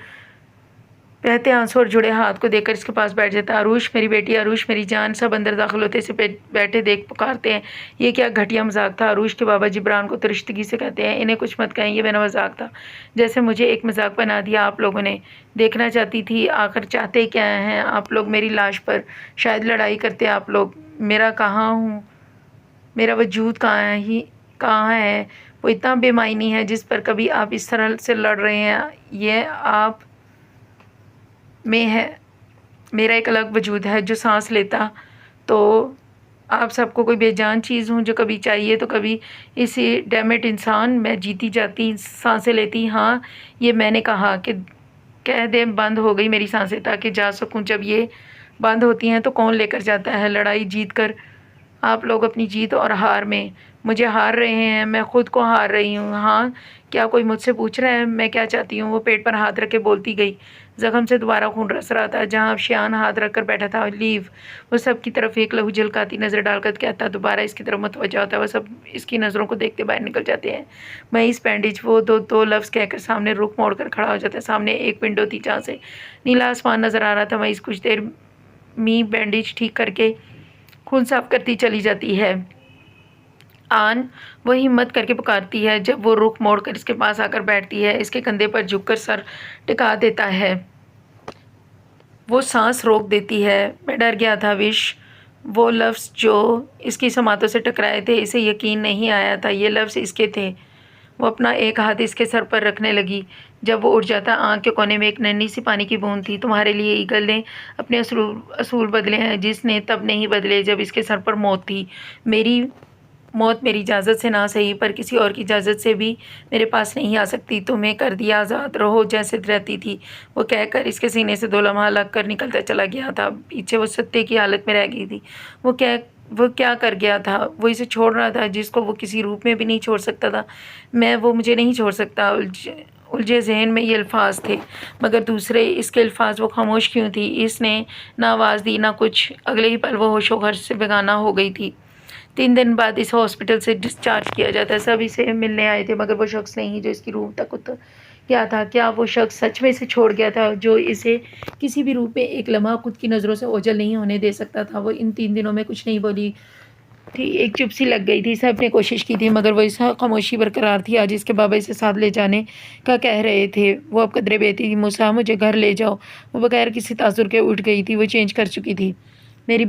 बहते आंसू और जुड़े हाथ को देखकर इसके पास बैठ जाता है। अरूश मेरी बेटी, अरूश मेरी जान। सब अंदर दाखिल होते से बैठे देख पुकारते हैं। ये क्या घटिया मजाक था। अरूश के बाबा जिब्रान को तरिश्तगी से कहते हैं, इन्हें कुछ मत कहें, ये मेरा मजाक था। जैसे मुझे एक मजाक बना दिया आप लोगों ने। देखना चाहती थी, आखिर चाहते क्या हैं आप लोग मेरी लाश पर? शायद लड़ाई करते आप लोग। मेरा कहाँ हूँ, मेरा वजूद कहाँ है? वो इतना बेमायनी है जिस पर कभी आप इस तरह से लड़ रहे हैं। ये आप में है। मेरा एक अलग वजूद है जो सांस लेता। तो आप सबको कोई बेजान चीज़ हूँ जो कभी चाहिए तो कभी इसी डैमेट इंसान। मैं जीती जाती, सांसें लेती। हाँ, ये मैंने कहा कि कह दे बंद हो गई मेरी सांसें ताकि जा सकूँ। जब ये बंद होती हैं तो कौन लेकर जाता है लड़ाई जीत कर? आप लोग अपनी जीत और हार में मुझे हार रहे हैं। मैं ख़ुद को हार रही हूँ। हाँ, क्या कोई मुझसे पूछ रहा है मैं क्या चाहती हूँ? वो पेट पर हाथ रख के बोलती गई। ज़ख्म से दोबारा खून रस रहा था। जहाँ अब शियान हाथ रख कर बैठा था। लीव। वो सब की तरफ एक लहू झलकाती नज़र डालकर कहता, दोबारा इसकी तरफ मतवज्जा होता है। वह सब इसकी नज़रों को देखते बाहर निकल जाते हैं। मैं इस बैंडेज। वो दो लफ्ज़ कहकर सामने रुख मोड़ कर खड़ा हो जाता है। सामने एक विंडो थी जहाँ से नीला आसमान नज़र आ रहा था। मैं इस कुछ देर बैंडेज ठीक करके खून साफ करती चली जाती है। आन वो हिम्मत करके पुकारती है जब वो रुख मोड़कर इसके पास आकर बैठती है। इसके कंधे पर झुककर सर टिका देता है। वो सांस रोक देती है। मैं डर गया था विश। वो लफ्ज़ जो इसकी समातों से टकराए थे, इसे यकीन नहीं आया था ये लफ्ज़ इसके थे। वो अपना एक हाथ इसके सर पर रखने लगी। जब वो उठ जाता, आँख के कोने में एक नन्ही सी पानी की बूंद थी। तुम्हारे लिए ईगल ने अपने असूल असूल बदले हैं, जिसने तब नहीं बदले जब इसके सर पर मौत थी। मेरी मौत मेरी इजाज़त से ना सही, पर किसी और की इजाज़त से भी मेरे पास नहीं आ सकती। तुम्हें कर दिया आज़ाद, रहो जैसे रहती थी। वो कहकर इसके सीने से 2 लम्हा लग कर निकलता चला गया था। पीछे वो सत्ते की हालत में रह गई थी। वो क्या कर गया था? वो इसे छोड़ रहा था, जिसको वो किसी रूप में भी नहीं छोड़ सकता था। वो मुझे नहीं छोड़ सकता। उलझे ज़हन में ये अल्फाज थे, मगर दूसरे इसके अल्फाज। वो खामोश क्यों थी? इसने ना आवाज़ दी ना कुछ। अगले ही पल वो होशो-हर्ष से बेगाना हो गई थी। 3 दिन बाद इसे हॉस्पिटल से डिस्चार्ज किया जाता है। सब इसे मिलने आए थे, मगर वो शख्स नहीं जो इसकी रूह तक उतर गया था। क्या वो शख्स सच में इसे छोड़ गया था, जो इसे किसी भी रूप में एक लम्हा खुद की नज़रों से ओझल नहीं होने दे सकता था? वो इन 3 दिनों में कुछ नहीं बोली थी। एक चुप सी लग गई थी। सब ने कोशिश की थी, मगर वो इस खामोशी बरकरार थी। आज इसके बाबा इसे साथ ले जाने का कह रहे थे। वो अब कदरे बेती थी। मूसा, मुझे घर ले जाओ। वो बगैर किसी तासुर के उठ गई थी। वो चेंज कर चुकी थी। मेरी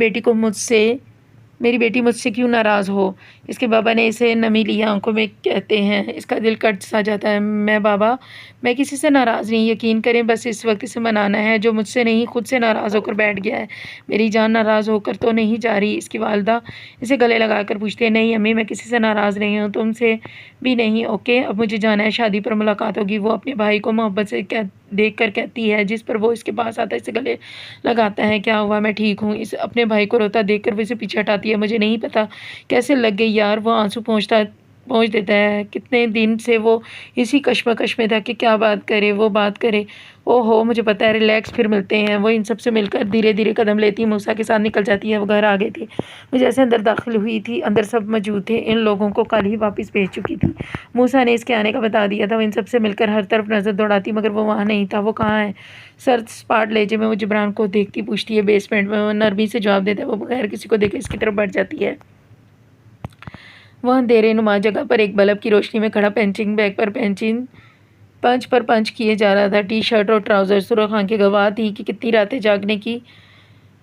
बेटी मुझसे क्यों नाराज़ हो? इसके बाबा ने इसे नमी ली आंखों में कहते हैं। इसका दिल कट सा जाता है। मैं किसी से नाराज़ नहीं, यकीन करें। बस इस वक्त इसे मनाना है, जो मुझसे नहीं खुद से नाराज़ होकर बैठ गया है। मेरी जान नाराज़ होकर तो नहीं जा रही? इसकी वालदा इसे गले लगाकर पूछती है। नहीं अम्मी, मैं किसी से नाराज़ नहीं हूँ, तुमसे भी नहीं। ओके, अब मुझे जाना है, शादी पर मुलाकात होगी। वो अपने भाई को मोहब्बत से देख कर कहती है, जिस पर वो इसके पास आता है, इसे गले लगाता है। क्या हुआ? मैं ठीक हूँ। इस अपने भाई को रोता देख कर वो इसे पीछे हटाती है। मुझे नहीं पता कैसे लग गई यार। वो आंसू पहुँच देता है। कितने दिन से वो इसी कश्मकश में था कि क्या बात करे, वो बात करे। ओहो, मुझे पता है, रिलैक्स, फिर मिलते हैं। वो इन सब से मिलकर धीरे धीरे कदम लेती मूसा के साथ निकल जाती है। वो घर आ गई थी। वो जैसे अंदर दाखिल हुई थी, अंदर सब मौजूद थे। इन लोगों को कल ही वापस भेज चुकी थी। मूसा ने इसके आने का बता दिया था। वो इन सब से मिलकर हर तरफ नज़र दौड़ाती, मगर वो वहाँ नहीं था। वो कहाँ है? सर स्पाट लहजे में वो जिब्रान को देखती पूछती है। बेसमेंट में। वो नरमी से जवाब देता है। वो बगैर किसी को देखे इसकी तरफ बढ़ जाती है। वह अंधेरे नुमा जगह पर एक बल्ब की रोशनी में खड़ा पंचिंग बैग पर पंच किए जा रहा था। टी शर्ट और ट्राउज़र सुरख आंखें गवाह थी कि कितनी रातें जागने की।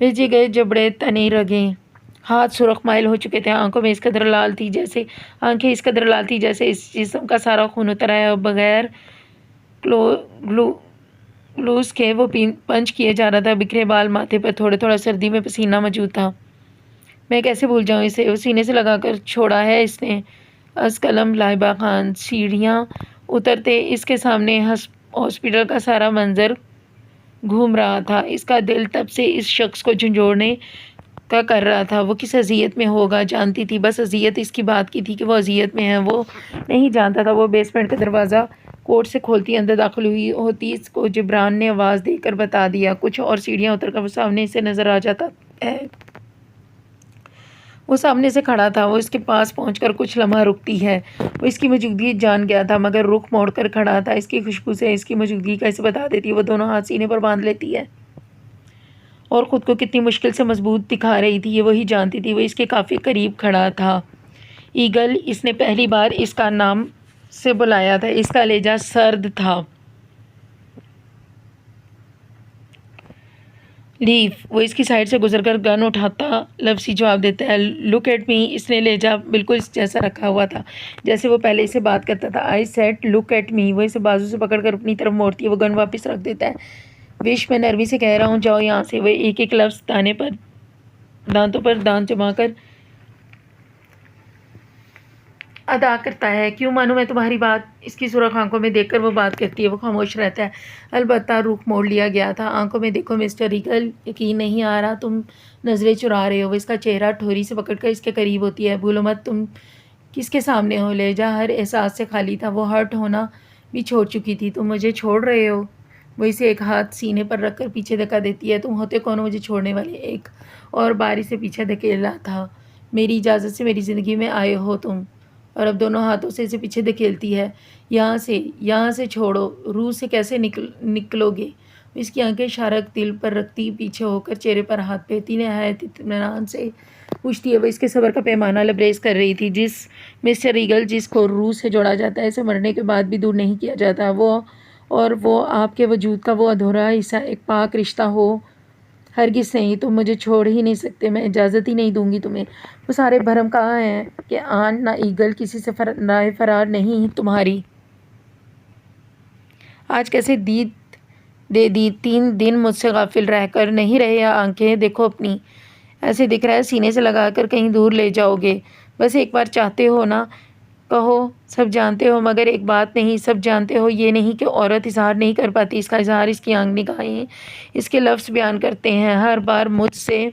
भेजे गए जबड़े तने रगे, हाथ सुरख माइल हो चुके थे। आंखें इस कदर लाल थी जैसे इस जिस्म का सारा खून उतर आया। और बगैर ग्लूस के वो पंच किए जा रहा था। बिखरे बाल, माथे पर थोड़ा थोड़ा सर्दी में पसीना मौजूद था। मैं कैसे भूल जाऊँ इसे? उस सीने से लगाकर छोड़ा है इसने। असकलम लाइबा खान। सीढ़ियाँ उतरते इसके सामने हॉस्पिटल का सारा मंजर घूम रहा था। इसका दिल तब से इस शख्स को झंझोड़ने का कर रहा था। वो किस अजियत में होगा जानती थी, बस अजियत इसकी बात की थी कि वो अजियत में है। वो नहीं जानता था। वो बेसमेंट का दरवाज़ा कोर्ट से खोलती अंदर दाखिल हुई होती। इसको जिब्रान ने आवाज़ देकर बता दिया कुछ, और सीढ़ियाँ उतरकर वो सामने से नज़र आ जाता है। वो सामने से खड़ा था। वो इसके पास पहुंचकर कुछ लम्हा रुकती है। वो इसकी मौजूदगी जान गया था, मगर रुख मोड़कर खड़ा था। इसकी खुशबू से इसकी मौजूदगी कैसे बता देती है? वो दोनों हाथ सीने पर बांध लेती है और ख़ुद को कितनी मुश्किल से मजबूत दिखा रही थी, ये वही जानती थी। वो इसके काफ़ी करीब खड़ा था। ईगल, इसने पहली बार इसका नाम से बुलाया था। इसका लहजा सर्द था। लीव, वो इसकी साइड से गुजरकर गन उठाता लफ्ज़ी जवाब देता है। Look at me. इसने लहजा बिल्कुल इस जैसा रखा हुआ था जैसे वो पहले इसे बात करता था। I said look at me. वो इसे बाजू से पकड़कर अपनी तरफ मोड़ती है। वो गन वापस रख देता है। विश, मैं नरमी से कह रहा हूँ, जाओ यहाँ से। वो एक एक लफ्ज़ दांतों पर दांत जमा कर अदा करता है। क्यों मानूं मैं तुम्हारी बात? इसकी सुरख आंखों में देखकर वो बात करती है। वो खामोश रहता है। अलबत्ता रुख मोड़ लिया गया था। आंखों में देखो मिस्टर ईगल, यकीन नहीं आ रहा तुम नज़रें चुरा रहे हो। वो इसका चेहरा ठोरी से पकड़कर इसके करीब होती है। भूलो मत तुम किसके सामने हो। लहजा हर एहसास से खाली था। वो हर्ट होना भी छोड़ चुकी थी। तुम मुझे छोड़ रहे हो? वो इसे एक हाथ सीने पर रखकर पीछे धक्का देती है। तुम होते कौन हो मुझे छोड़ने वाले? एक और बार इसे पीछे धकेला था। मेरी इजाज़त से मेरी ज़िंदगी में आए हो तुम। और अब दोनों हाथों से इसे पीछे धकेलती है। यहाँ से छोड़ो। रूह से कैसे निकलोगे? इसकी आंखें इशारक दिल पर रखती पीछे होकर चेहरे पर हाथ फेरती नहायत इत्मीनान से पूछती है। वो इसके सब्र का पैमाना लबरेज कर रही थी। मिस्टर ईगल, जिसको रूह से जोड़ा जाता है, इसे मरने के बाद भी दूर नहीं किया जाता। वो आपके वजूद का वो अधूरा हिस्सा, एक पाक रिश्ता हो हरगिज़ नहीं, तुम मुझे छोड़ ही नहीं सकते, मैं इजाज़त ही नहीं दूंगी तुम्हें। वो सारे भरम कहाँ हैं कि आन ना ईगल किसी से राह फरार नहीं तुम्हारी। आज कैसे दीद दे दी, 3 दिन मुझसे गाफिल रहकर नहीं रहे, या आंखें देखो अपनी, ऐसे दिख रहा है सीने से लगाकर कहीं दूर ले जाओगे। बस एक बार चाहते हो ना, कहो। सब जानते हो, मगर एक बात नहीं, सब जानते हो ये नहीं कि औरत इजहार नहीं कर पाती, इसका इजहार इसकी आंख निगाहें, इसके लफ्ज़ बयान करते हैं। हर बार मुझसे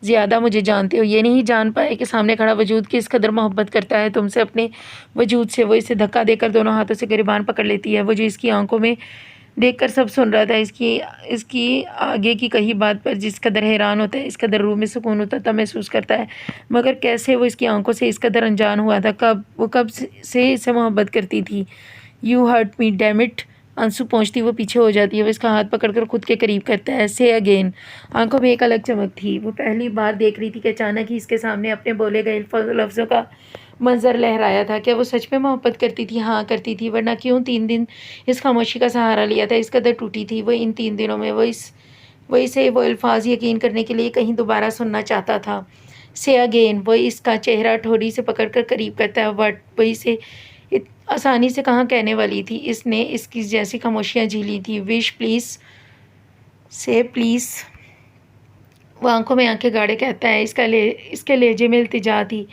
ज़्यादा मुझे जानते हो, ये नहीं जान पाए कि सामने खड़ा वजूद किस कदर मोहब्बत करता है तुमसे, अपने वजूद से। वो इसे धक्का देकर दोनों हाथों से गिरबान पकड़ लेती है। वो जो इसकी आंखों में देखकर सब सुन रहा था, इसकी इसकी आगे की कही बात पर जिस कदर हैरान होता है, इस कदर रूह में सुकून होता था महसूस करता है। मगर कैसे वो इसकी आंखों से इस कदर अनजान हुआ था? कब से इसे मोहब्बत करती थी? You hurt me damn it. आंसू पहुँचती वो पीछे हो जाती है। वो इसका हाथ पकड़कर खुद के करीब करता है। से अगेन। आंखों में एक अलग चमक थी। वो पहली बार देख रही थी कि अचानक ही इसके सामने अपने बोले गए लफ्ज़ों का मंजर लहराया था। क्या वो सच में मोहब्बत करती थी? हाँ करती थी, वरना क्यों 3 दिन इस खामोशी का सहारा लिया था? इस कदर टूटी थी वो इन 3 दिनों में। वो इसे वो अल्फाज यकीन करने के लिए कहीं दोबारा सुनना चाहता था। से अगेन। वो इसका चेहरा ठोड़ी से पकड़कर करीब करता है। बट वो इसे आसानी से कहाँ कहने वाली थी। इसने इसकी जैसी खामोशियाँ झीली थी। विश प्लीज़, से प्लीज़। वो आंखों में आंखें गाड़े कहता है। इसके लहजे में इल्तिजा थी।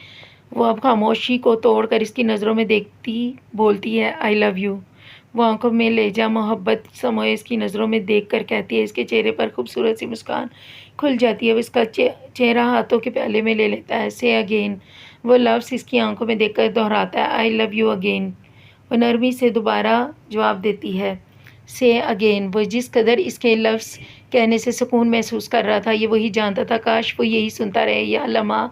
वो अब खामोशी को तोड़कर इसकी नज़रों में देखती बोलती है, आई लव यू। वो आंखों में लहजा मोहब्बत समोए इसकी नज़रों में देखकर कहती है। इसके चेहरे पर खूबसूरत सी मुस्कान खुल जाती है। वो इसका चेहरा हाथों के प्याले में ले लेता है। से अगेन। वो लफ्ज़ इसकी आंखों में देखकर दोहराता है, आई लव यू अगेन। वो नरमी से दोबारा जवाब देती है, से अगेन। वो जिस कदर इसके लफ्ज़ कहने से सुकून महसूस कर रहा था, ये वही जानता था। काश वो यही सुनता रहे या लम्हा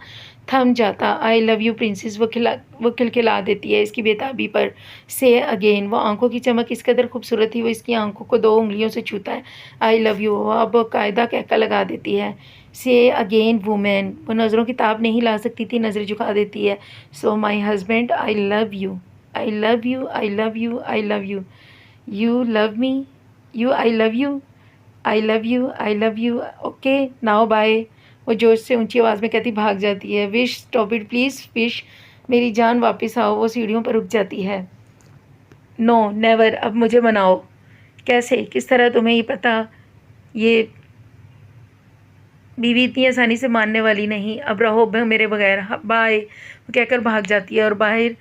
थम जाता। आई लव यू प्रिंसेस। वो खिलखिला देती है इसकी बेताबी पर। से अगेन। वो आंखों की चमक इस कदर खूबसूरत थी, वो इसकी आंखों को 2 उंगलियों से छूता है। आई लव यू। वो अब कायदा कहकर लगा देती है, से अगेन वुमेन। वो नज़रों की ताब नहीं ला सकती थी, नज़रें झुका देती है। So my husband, I love you, I love you, I love you, I love you. You love me, you, I love you, I love you, I love you, okay now bye. वो जोश से ऊंची आवाज़ में कहती भाग जाती है। Wish stop it please, wish मेरी जान वापस आओ। वो सीढ़ियों पर रुक जाती है। नो नेवर, अब मुझे मनाओ। कैसे, किस तरह? तुम्हें ही पता, ये बीवी इतनी आसानी से मानने वाली नहीं। अब रहो मेरे बगैर, बाय। वो कहकर भाग जाती है और बाहर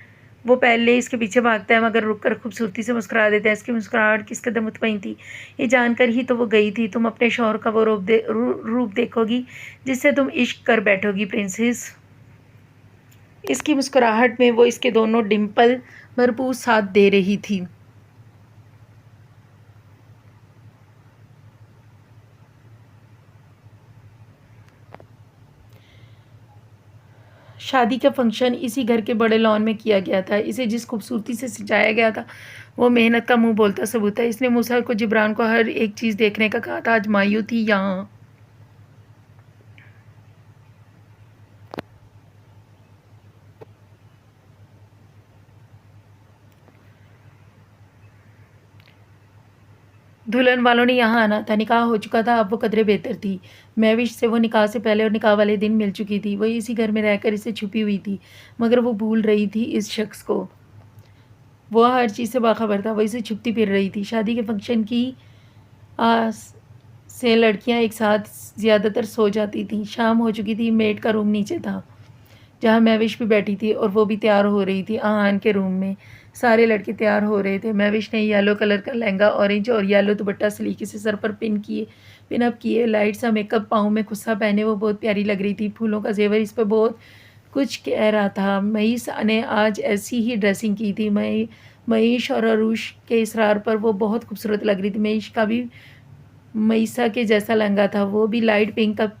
वो पहले इसके पीछे भागता है, मगर रुककर खूबसूरती से मुस्कुरा देता है। इसकी मुस्कुराहट किस कदर मुतमईन थी, ये जानकर ही तो वो गई थी। तुम अपने शौहर का वो रूप देखोगी जिससे तुम इश्क कर बैठोगी प्रिंसेस। इसकी मुस्कुराहट में वो इसके दोनों डिम्पल भरपूर साथ दे रही थी। शादी का फंक्शन इसी घर के बड़े लॉन में किया गया था। इसे जिस खूबसूरती से सजाया गया था, वो मेहनत का मुंह बोलता सबूत है। इसने मूसा को जिब्रान को हर एक चीज़ देखने का कहा था। आज मायू थी यहाँ। दुल्हन वालों ने यहाँ आना था। निकाह हो चुका था, अब वो कदरे बेहतर थी। महविश से वो निकाह से पहले और निकाह वाले दिन मिल चुकी थी। वही इसी घर में रहकर इसे छुपी हुई थी, मगर वो भूल रही थी इस शख्स को। वो हर चीज़ से बाखबर था, वही से छुपती फिर रही थी। शादी के फंक्शन की आस से लड़कियां एक साथ ज़्यादातर सो जाती थीं। शाम हो चुकी थी। मेड का रूम नीचे था, जहाँ महविश भी बैठी थी, और वो भी तैयार हो रही थी। आहान के रूम में सारे लड़के तैयार हो रहे थे। महविश ने येलो कलर का लहंगा, ऑरेंज और येलो दुपट्टा सलीके से सर पर पिन अप किए, लाइट सा मेकअप, पाँव में खुस्सा पहने वो बहुत प्यारी लग रही थी। फूलों का जेवर इस पर बहुत कुछ कह रहा था। मईस ने आज ऐसी ही ड्रेसिंग की थी। मईश और अरूश के इसरार पर वो बहुत खूबसूरत लग रही थी। मईश का भी मईसा के जैसा लहंगा था, वो भी लाइट पिंक का।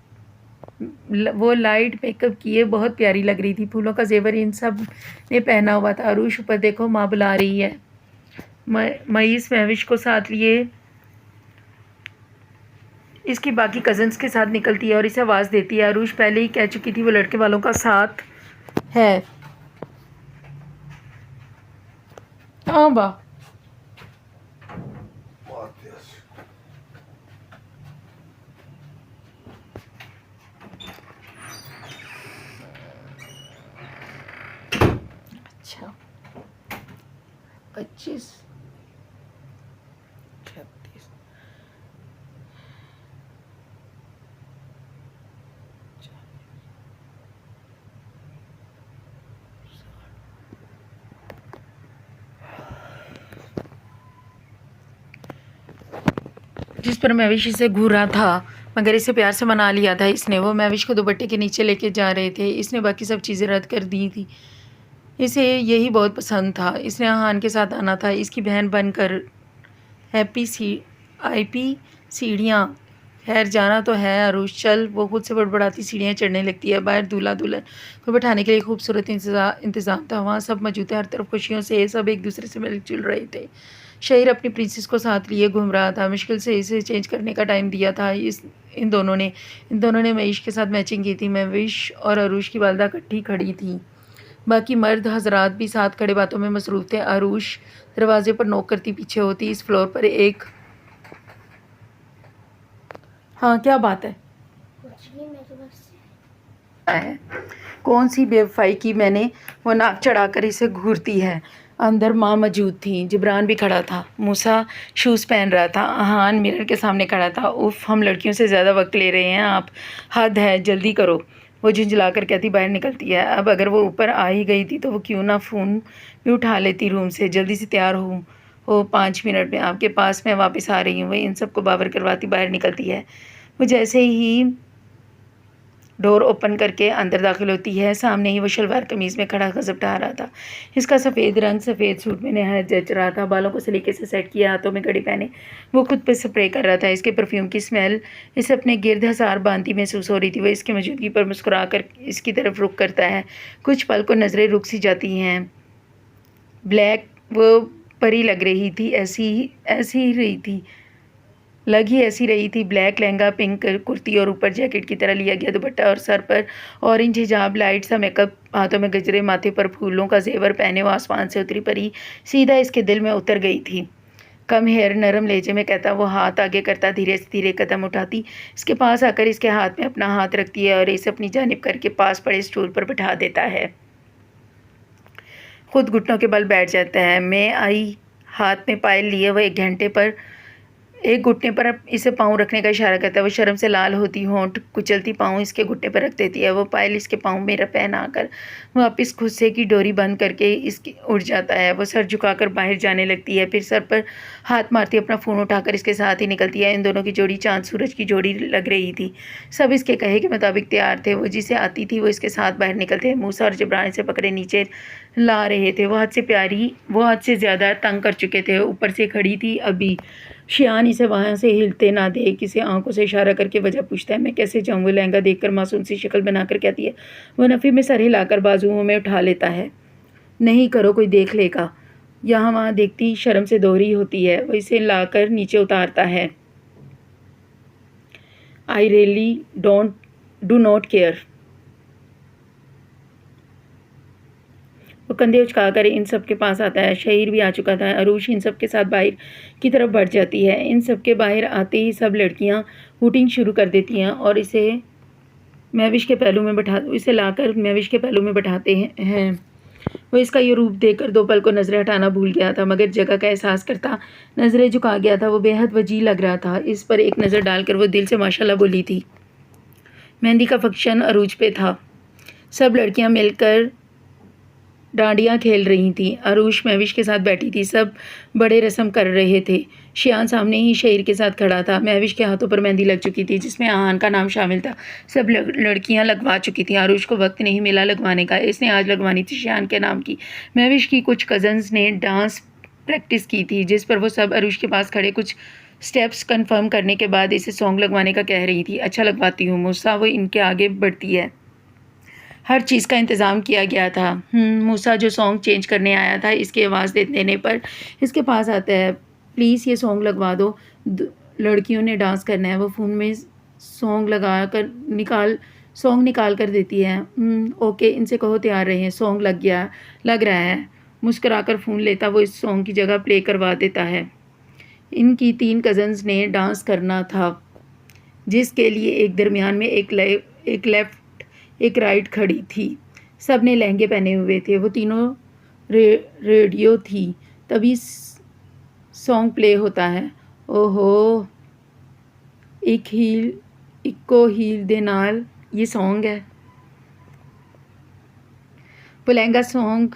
वो लाइट मेकअप किए बहुत प्यारी लग रही थी। फूलों का जेवर इन सब ने पहना हुआ था। अरूश, ऊपर देखो माँ बुला रही है। मईस महविश को साथ लिए इसकी बाकी कज़न्स के साथ निकलती है और इसे आवाज़ देती है। अरूश पहले ही कह चुकी थी वो लड़के वालों का साथ है। हाँ बा। 25 36 जिस पर महविश इसे घूरा था, मगर इसे प्यार से मना लिया था इसने। वो महविश को दुपट्टे के नीचे लेके जा रहे थे। इसने बाकी सब चीज़ें रद्द कर दी थी। इसे यही बहुत पसंद था। इसने आहान के साथ आना था, इसकी बहन बनकर। आईपी सीढ़ियाँ। खैर जाना तो है अरुष, चल। वो खुद से बड़बड़ाती सीढ़ियाँ चढ़ने लगती है। बाहर दूल्हा दुल्हन को बैठाने के लिए खूबसूरत इंतज़ाम था। वहाँ सब मौजूद थे, हर तरफ खुशियों से सब एक दूसरे से मिलजुल रहे थे। शहीर अपनी प्रिंसेस को साथ लिए घूम रहा था। मुश्किल से इसे चेंज करने का टाइम दिया था। इन दोनों ने महेश के साथ मैचिंग की थी। महविश और अरुष की वालदा इकट्ठी खड़ी थी। बाकी मर्द हजरात भी साथ खड़े बातों में मसरूफ़ थे। अरुष दरवाजे पर नोक करती पीछे होती। इस फ्लोर पर एक हाँ क्या बात है? कौन सी बेवफाई की मैंने? वो नाक चढ़ाकर इसे घूरती है। अंदर माँ मौजूद थी। जिब्रान भी खड़ा था। मूसा शूज़ पहन रहा था। आहान मिरर के सामने खड़ा था। उफ़, हम लड़कियों से ज़्यादा वक्त ले रहे हैं आप। हद है, जल्दी करो। वो झुंझला कर कहती बाहर निकलती है। अब अगर वो ऊपर आ ही गई थी तो वो क्यों ना फ़ोन भी उठा लेती रूम से। जल्दी से तैयार हो 5 मिनट में आपके पास मैं वापस आ रही हूँ। वही इन सबको बावर करवाती बाहर निकलती है। वो जैसे ही डोर ओपन करके अंदर दाखिल होती है, सामने ही वो शलवार कमीज़ में खड़ा गजब ढा रहा था। इसका सफ़ेद रंग सफ़ेद सूट में नहायत जच रहा था। बालों को सलीके से सेट किया, हाथों में घड़ी पहने वो खुद पे स्प्रे कर रहा था। इसके परफ्यूम की स्मेल इसे अपने गिर्द हसार बांधती महसूस हो रही थी। वह इसकी मौजूदगी पर मुस्कुरा कर इसकी तरफ रुख करता है। कुछ पल को नज़रें रुक सी जाती हैं। ब्लैक वो परी लग रही थी, ऐसी रही थी। ब्लैक लहंगा, पिंक कुर्ती और ऊपर जैकेट की तरह लिया गया दुपट्टा और सर पर ऑरेंज हिजाब, लाइट सा मेकअप, हाथों में गजरे, माथे पर फूलों का जेवर पहने वो आसमान से उतरी परी सीधा इसके दिल में उतर गई थी। कम हेयर, नरम लहजे में कहता वो हाथ आगे करता, धीरे से धीरे कदम उठाती, इसके पास आकर इसके हाथ में अपना हाथ रखती है और इसे अपनी जानिब करके पास पड़े स्टूल पर बैठा देता है। खुद घुटनों के बल बैठ जाता है। मैं आई। हाथ में पायल लिए वह एक घुटने पर इसे पाँव रखने का इशारा करता है। वो शर्म से लाल होती, होंठ कुचलती पाँव इसके घुटने पर रख देती है। वो पायल इसके पाँव में पहना कर वापस खुस्से की डोरी बंद करके इसकी उड़ जाता है। वो सर झुकाकर बाहर जाने लगती है, फिर सर पर हाथ मारती अपना फ़ोन उठाकर इसके साथ ही निकलती है। इन दोनों की जोड़ी चाँद सूरज की जोड़ी लग रही थी। सब इसके कहे के मुताबिक तैयार थे। वो जिसे आती थी वो इसके साथ बाहर निकलते। मूसा और जिब्रान से पकड़े नीचे ला रहे थे। वो हद से ज़्यादा तंग कर चुके थे। ऊपर से खड़ी थी अभी। शियान इसे वहाँ से हिलते ना देख इसे आंखों से इशारा करके वजह पूछता है। मैं कैसे जाऊँ? वो लहंगा देखकर मासूम सी शक्ल बनाकर कहती है। वो नफ़ी में सर हिलाकर बाजुओं में उठा लेता है। नहीं करो, कोई देख लेगा। यहाँ वहाँ देखती शर्म से दोहरी होती है। वो इसे लाकर नीचे उतारता है। I really do not care. वो कंधे उचकाकर इन सब के पास आता है। शहीर भी आ चुका था। अरूश इन सब के साथ बाहर की तरफ बढ़ जाती है। इन सब के बाहर आते ही सब लड़कियां हूटिंग शुरू कर देती हैं और इसे लाकर महविश के पहलू में बैठाते हैं। वो इसका ये रूप देखकर 2 पल को नज़रें हटाना भूल गया था, मगर जगह का एहसास करता नज़रें झुका गया था। वो बेहद वजी लग रहा था। इस पर एक नज़र डालकर वो दिल से माशाल्लाह बोली थी। मेहंदी का फंक्शन अरूज पे था। सब लड़कियां मिलकर डांडियाँ खेल रही थीं। अरूश महविश के साथ बैठी थी। सब बड़े रस्म कर रहे थे। शियान सामने ही शहीर के साथ खड़ा था। महविश के हाथों पर मेहंदी लग चुकी थी, जिसमें आहान का नाम शामिल था। सब लड़कियां लगवा चुकी थीं। अरूश को वक्त नहीं मिला लगवाने का। इसने आज लगवानी थी शियान के नाम की। महविश की कुछ कज़न्स ने डांस प्रैक्टिस की थी, जिस पर वो सब अरूश के पास खड़े कुछ स्टेप्स कंफर्म करने के बाद इसे सॉन्ग लगवाने का कह रही थी। अच्छा, लगवाती हूँ मूसा। वो इनके आगे बढ़ती है। हर चीज़ का इंतज़ाम किया गया था। मूसा जो सॉन्ग चेंज करने आया था, इसकी आवाज़ देने पर इसके पास आता है। प्लीज़ ये सॉन्ग लगवा दो, लड़कियों ने डांस करना है। वो फ़ोन में सॉन्ग निकाल कर देती है। ओके, इनसे कहो तैयार रहे हैं। सॉन्ग लग रहा है। मुस्कुराकर फ़ोन लेता वो इस सॉन्ग की जगह प्ले करवा देता है। इनकी 3 कज़न्स ने डांस करना था, जिसके लिए एक दरमियान में एक लेफ़्ट एक राइट खड़ी थी। सब ने लहंगे पहने हुए थे। वो तीनों रेडियो थी। तभी सॉन्ग प्ले होता है। ओहो, इक्को हील दे नाल, ये सॉन्ग है। वो लहंगा सॉन्ग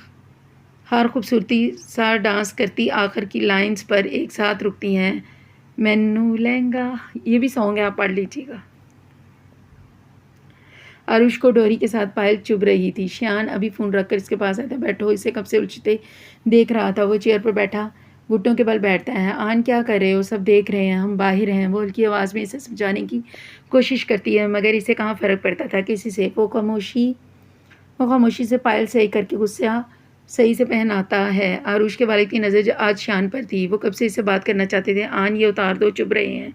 हर खूबसूरती सा डांस करती आखिर की लाइंस पर एक साथ रुकती हैं। मैनू लहंगा, ये भी सॉन्ग है, आप पढ़ लीजिएगा। आरुष को डोरी के साथ पायल चुभ रही थी। श्यान अभी फ़ोन रखकर इसके पास आया था। बैठो, इसे कब से उलझते देख रहा था। वो चेयर पर बैठा घुटनों के बल बैठता है। आन, क्या कर रहे हो? सब देख रहे हैं, हम बाहिर हैं। वो हल्की आवाज़ में इसे समझाने की कोशिश करती है, मगर इसे कहाँ फ़र्क पड़ता था किसी से। वो खामोशी से पायल सही करके गुस्सा सही से पहनाता है। आरुष के वालिद की नज़र आज शान पर थी। वो कब से इससे बात करना चाहते थे। आन, ये उतार दो, चुभ रहे हैं।